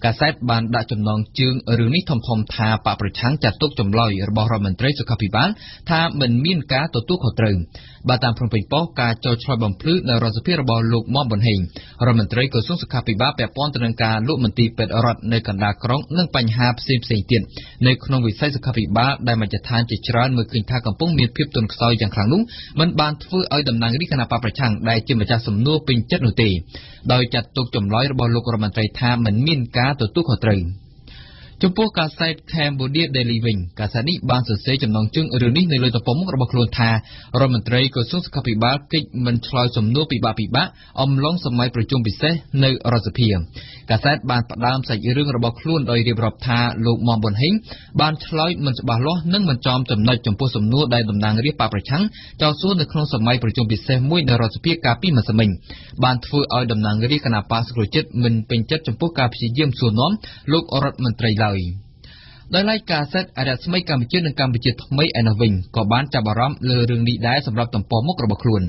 កាសែតបានដាក់ចំណងជើងរឿងនេះធំៗថាបកប្រឆាំងចាត់ទុកចម្លើយរបស់រដ្ឋមន្ត្រីសុខាភិបាលថាមិនមានការទទួលខុសត្រូវបើតាមភ្នំពេញប៉ុស្តិ៍ការចូលឆ្លើយបំភ្លឺនៅរដ្ឋសភារបស់លោកមុំប៊ុនហេងរដ្ឋមន្ត្រីក្រសួងសុខាភិបាលពាក់ព័ន្ធទៅនឹងការលក់មន្ទីរពេទ្យរដ្ឋនៅកណ្ដាលក្រុងនិងបញ្ហាផ្សេងៗទៀតនៅក្នុងវិស័យសុខាភិបាលដែលមជ្ឈដ្ឋានជាច្រើនមើលឃើញថាកំពុងមានភាពទន់ខ្សោយយ៉ាងខ្លាំងនោះមិនបានធ្វើឲ្យតំណាងរាស្ត្រគណៈបកប្រឆាំងដែលជាម្ចាស់សំណួរពេញចិត្តនោះទេដោយចាត់ទុកចម្លើយរបស់លោករដ្ឋមន្ត្រីថាមិនមានការទទួលខុសត្រូវ ចំពោះកាសែត Cambodia Daily វិញកាសែតនេះបានសរសេរចំណងជើងរឿងនេះនៅលើទំព័រមុខរបស់ខ្លួនថារដ្ឋមន្ត្រីក្រសួងសុខាភិបាលកិច្ចមិនឆ្លើយសំណួរពិបាកអំឡុងសម័យប្រជុំពិសេសនៅរដ្ឋសភាកាសែតបានផ្ដើមសាច់រឿងរបស់ខ្លួនដោយរៀបរាប់ថាលោកមុំប៊ុនហេងបានឆ្លើយមិនច្បាស់លាស់និងមិនចំចំណុចចំពោះសំណួរដែលតំណាងរាស្ត្របកប្រឆាំងចោទសួរនៅក្នុងសម័យប្រជុំពិសេសមួយនៅរដ្ឋសភាកាលពីម្សិលមិញបានធ្វើឲ្យតំណាងរាស្ត្រគណៈបក្សសង្គ្រោះជាតិមិនពេញចិត្តចំពោះការព្យាយាមសួរនាំលោករដ្ឋមន្ត្រីឡើយដោយឡែកកាសែតរស្មីកម្ពុជានិងកម្ពុជាថ្មីឯនោះវិញក៏បានចាប់អារម្មណ៍លើរឿងនេះដែរសម្រាប់ទំព័រមុខរបស់ខ្លួន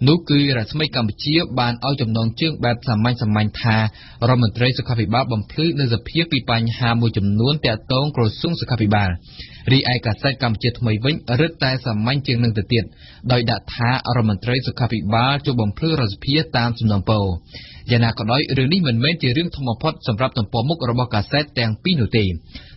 នោះគឺរស្មីកម្ពុជាបានឲ្យចំណងជើងបែបសាមញ្ញថារដ្ឋមន្ត្រីសុខាភិបាលបំភ្លឺនៅសភាពីបញ្ហាមួយចំនួនទាក់ទងក្រសួងសុខាភិបាលរីឯកាសែតកម្ពុជាថ្មីវិញរឹតតែសាមញ្ញជាងនឹងទៅទៀតដោយដាក់ថារដ្ឋមន្ត្រីសុខាភិបាលចូលបំភ្លឺរដ្ឋសភាតាមសំណុំពរយ៉ាងណាក៏ដោយរឿងនេះមិនមែនជារឿងធំបំផុតសម្រាប់ទំព័រមុខរបស់កាសែតទាំងពីរនោះទេ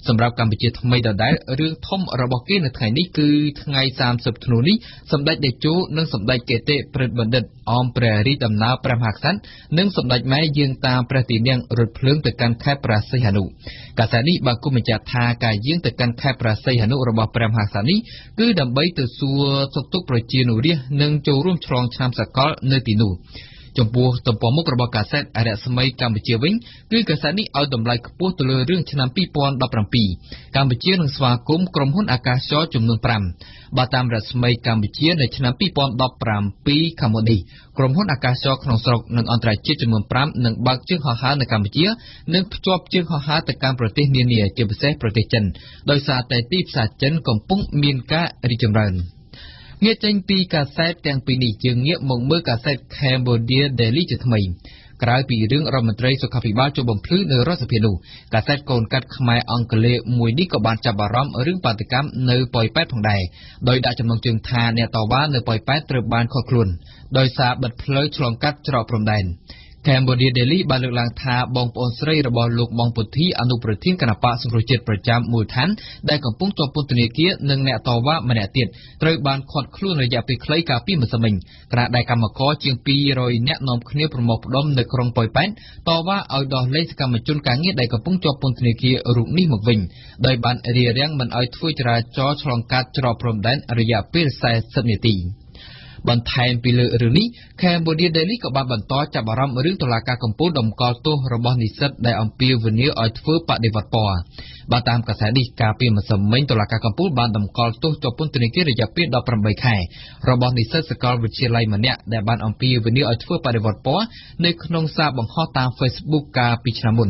សម្រាប់កម្ពុជាថ្មីដដែលរឿងធំរបស់គេនៅថ្ងៃនេះគឺថ្ងៃ30ធ្នូនេះសម្ដេចតេជោនិងសម្ដេចកេតិព្រឹទ្ធបណ្ឌិតអមព្រះរាជដំណើរព្រះមហាក្សត្រនិងសម្ដេចម៉ែយាងតាមព្រះទីនាំងរថភ្លើងទៅកាន់ខេត្តព្រះសីហនុកាសែតនេះបានគូបញ្ជាក់ថាការយាងទៅកាន់ខេត្តព្រះសីហនុរបស់ព្រះមហាក្សត្រនេះគឺដើម្បីទៅសួរសុខទុក្ខប្រជានុរាស្ត្រនិងចូលរួមឆ្លងឆ្នាំសកលនៅទីនោះចំពោះទំព័រមុខរបស់កាសែតរស្មីកម្ពុជាវិញគឺកាសែតនេះឲ្យតម្លៃខ្ពស់ទៅលើរឿងឆ្នាំ2017កម្ពុជានឹងស្វាគមន៍ក្រុមហ៊ុនអាកាសចរចំនួន5បើតាមរស្មីកម្ពុជានៅឆ្នាំ2017ខាងមុខនេះក្រុមហ៊ុនអាកាសចរក្នុងស្រុកនិងអន្តរជាតិចំនួន5នឹងបើកជើងហោះហើរនៅកម្ពុជានិងភ្ជាប់ជើងហោះហើរទៅកាន់ប្រទេសនានាជាពិសេសប្រទេសចិនដោយសារតែទីផ្សារចិនកំពុងមានការរីកចម្រើនងាកចេញពីកាសែតទាំងពីរនេះយើងងាកមកមើលកាសែត Cambodia Daily ជាថ្មីក្រៅពីរឿងរដ្ឋមន្ត្រីសុខាភិបាលចូលបំភ្លឺនៅរដ្ឋសភានោះកាសែតកូនកាត់ខ្មែរអង្គលេមួយនេះក៏បានចាប់អារម្មណ៍រឿងបាតុកម្មនៅប៉ោយប៉ែតផងដែរដោយដាក់ចំណងជើងថាអ្នកតវ៉ានៅប៉ោយប៉ែតត្រូវបានខកខ្លួនដោយសារបិទផ្លូវឆ្លងកាត់ច្រកព្រំដែនCambodia Daily បានលើកឡើងថាបងប្អូនស្រីរបស់លោកម៉ុងពុទ្ធីអនុប្រធានគណៈបក្សសង្គ្រោះជាតិប្រចាំមូលដ្ឋានដែលកំពុងជាប់ពន្ធនាគារនិងអ្នកតវ៉ាម្នាក់ទៀតត្រូវបានឃាត់ខ្លួនរយៈពេលខ្លីកាលពីម្សិលមិញខណៈដែលកម្មករជាង200នាក់នាំគ្នាប្រមូលផ្ដុំនៅក្រុងប៉ោយប៉ែតតវ៉ាឲ្យដោះលែងសកម្មជនការងារដែលកំពុងជាប់ពន្ធនាគាររូបនេះមកវិញដោយបានរារាំងមិនឲ្យធ្វើចរាចរណ៍ឆ្លងកាត់ច្រកព្រំដែនរយៈពេល40នាទីបន្ថែមពីលើរឿងនេះ Cambodia Daily ក៏បានបន្តចាប់អារម្មណ៍រឿងតុលាការកំពូលតម្កល់ទោសរបស់និស្សិតដែលអំពាវនាវឲ្យធ្វើបដិវត្តពណ៌បើតាមកាសែតនេះកាលពីម្សិលមិញតុលាការកំពូលបានតម្កល់ទោសជាប់ពន្ធនាគាររយៈពេល18ខែរបស់និស្សិតសាកលវិទ្យាល័យម្នាក់ដែលបានអំពាវនាវឲ្យធ្វើបដិវត្តពណ៌នៅក្នុងសារបង្ហោះតាម Facebook កាលពីឆ្នាំមុន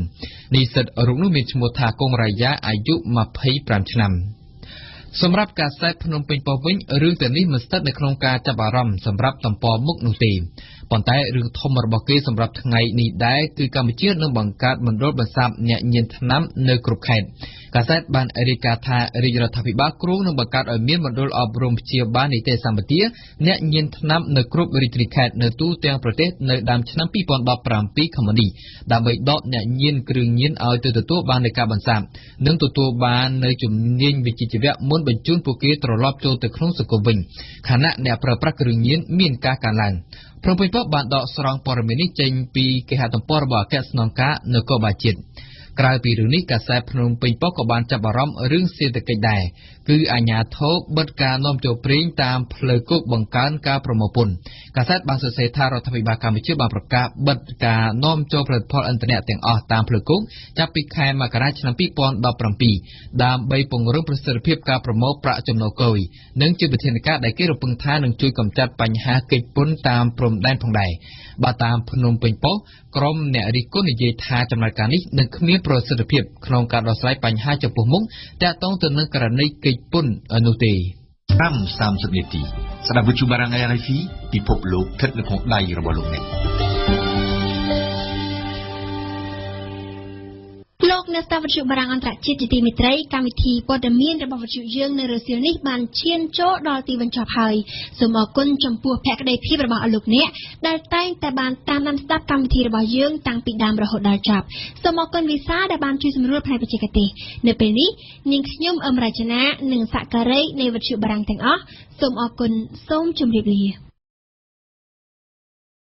និស្សិតរូបនោះមានឈ្មោះថាកុងរាយាអាយុ25ឆ្នាំសម្រាប់កាសែតភ្នំពេញប៉ុស្តិ៍វិញរឿងទាំងនេះមិនស្ថិតនៅក្នុងការចាប់អារម្មណ៍សម្រាប់ទំព័រមុខនោះទេប៉ុន្តែរឿងធំរបស់គេសម្រាប់ថ្ងៃនេះដែរគឺកម្ពុជានឹងបង្កើតមណ្ឌលបន្សាបអ្នកញៀនថ្នាំនៅគ្រប់ខេត្តកាសែតបានរាយការណ៍ថារាជរដ្ឋាភិបាលគ្រោងនឹងបង្កើតឲ្យមានមណ្ឌលអប់រំព្យាបាលនីតិសម្បទាអ្នកញៀនថ្នាំនៅគ្រប់រាជធានីខេត្តនៅទូទាំងប្រទេសនៅដើមឆ្នាំ2017ខាងមុខនេះដើម្បីដកអ្នកញៀនគ្រឿងញៀនឲ្យទៅទទួលបាននៃការបន្សាបនិងទទួលបាននៅជំនាញវិជ្ជាជីវៈមុនបញ្ជូនពួកគេត្រឡប់ចូលទៅក្នុងសង្គមវិញខណៈអ្នកប្រើប្រាស់គ្រឿងញៀនមានការកើនឡើងព្រមទាំងបានដកស្រង់ព័ត៌មាននេះចេញពីគេហទំព័ររបស់អគ្គស្នងការនគរបាលជាតិក្រៅពីរឿងនេះកាសែតភ្នំពេញប៉ុស្តិ៍ក៏បានចាប់អារម្មណ៍រឿងសេដ្ឋកិច្ចដែរគឺអាជ្ញាធរបិទការនាំចូលប្រេងតាមផ្លូវគោកបង្កើនការប្រមូលពន្ធកាសែតបានសរសេរថារដ្ឋាភិបាលកម្ពុជាបានប្រកាសបិទការនាំចូលផលិតផលឥន្ធនៈទាំងអស់តាមផ្លូវគោកចាប់ពីខែមករាឆ្នាំ2017ដើម្បីពង្រឹងប្រសិទ្ធភាពការប្រមូលប្រាក់ចំណូលគយនិងជាវិធានការដែលគេរំពឹងថានឹងជួយកម្ចាត់បញ្ហាកិច្ចពន្ធតាមព្រំដែនផងដែរបើតាមភ្នំពេញប៉ុស្តិ៍ក្រុមអ្នករិះគន់និយាយថាចំណាត់ការនេះនឹងគ្មានប្រសិទ្ធភាពក្នុងការដោះស្រាយបញ្ហាចំពោះមុខទាក់ទងទៅនឹងករណីកិច្ចពន្ធនោះទេ30នាទីស្ដាប់វិទ្យុបារាំង RFI ពិភពលោកស្ថិតនៅក្នុងដៃរបស់លោកអ្នកលោកអ្នកស្ដាប់វិទ្យុបារាំងអន្តរជាតិជាទីមេត្រីកម្មវិធីព័ត៌មានរបស់វិទ្យុយើងនៅរសៀលនេះបានឈានចូលដល់ទីបញ្ចប់ហើយសូមអរគុណចំពោះភក្ដីភាពរបស់លោកអ្នកដែលតែងតែបានតាមដានស្ដាប់កម្មវិធីរបស់យើងតាំងពីដើមរហូតដល់ចប់សូមអរគុណវិសាដែលបានជួយសម្រួលផ្នែកបច្ចេកទេសនៅពេលនេះនាងខ្ញុំអឹមរចនានិងសក្ការីនៃវិទ្យុបារាំងទាំងអស់សូមអរគុណសូមជម្រាបលា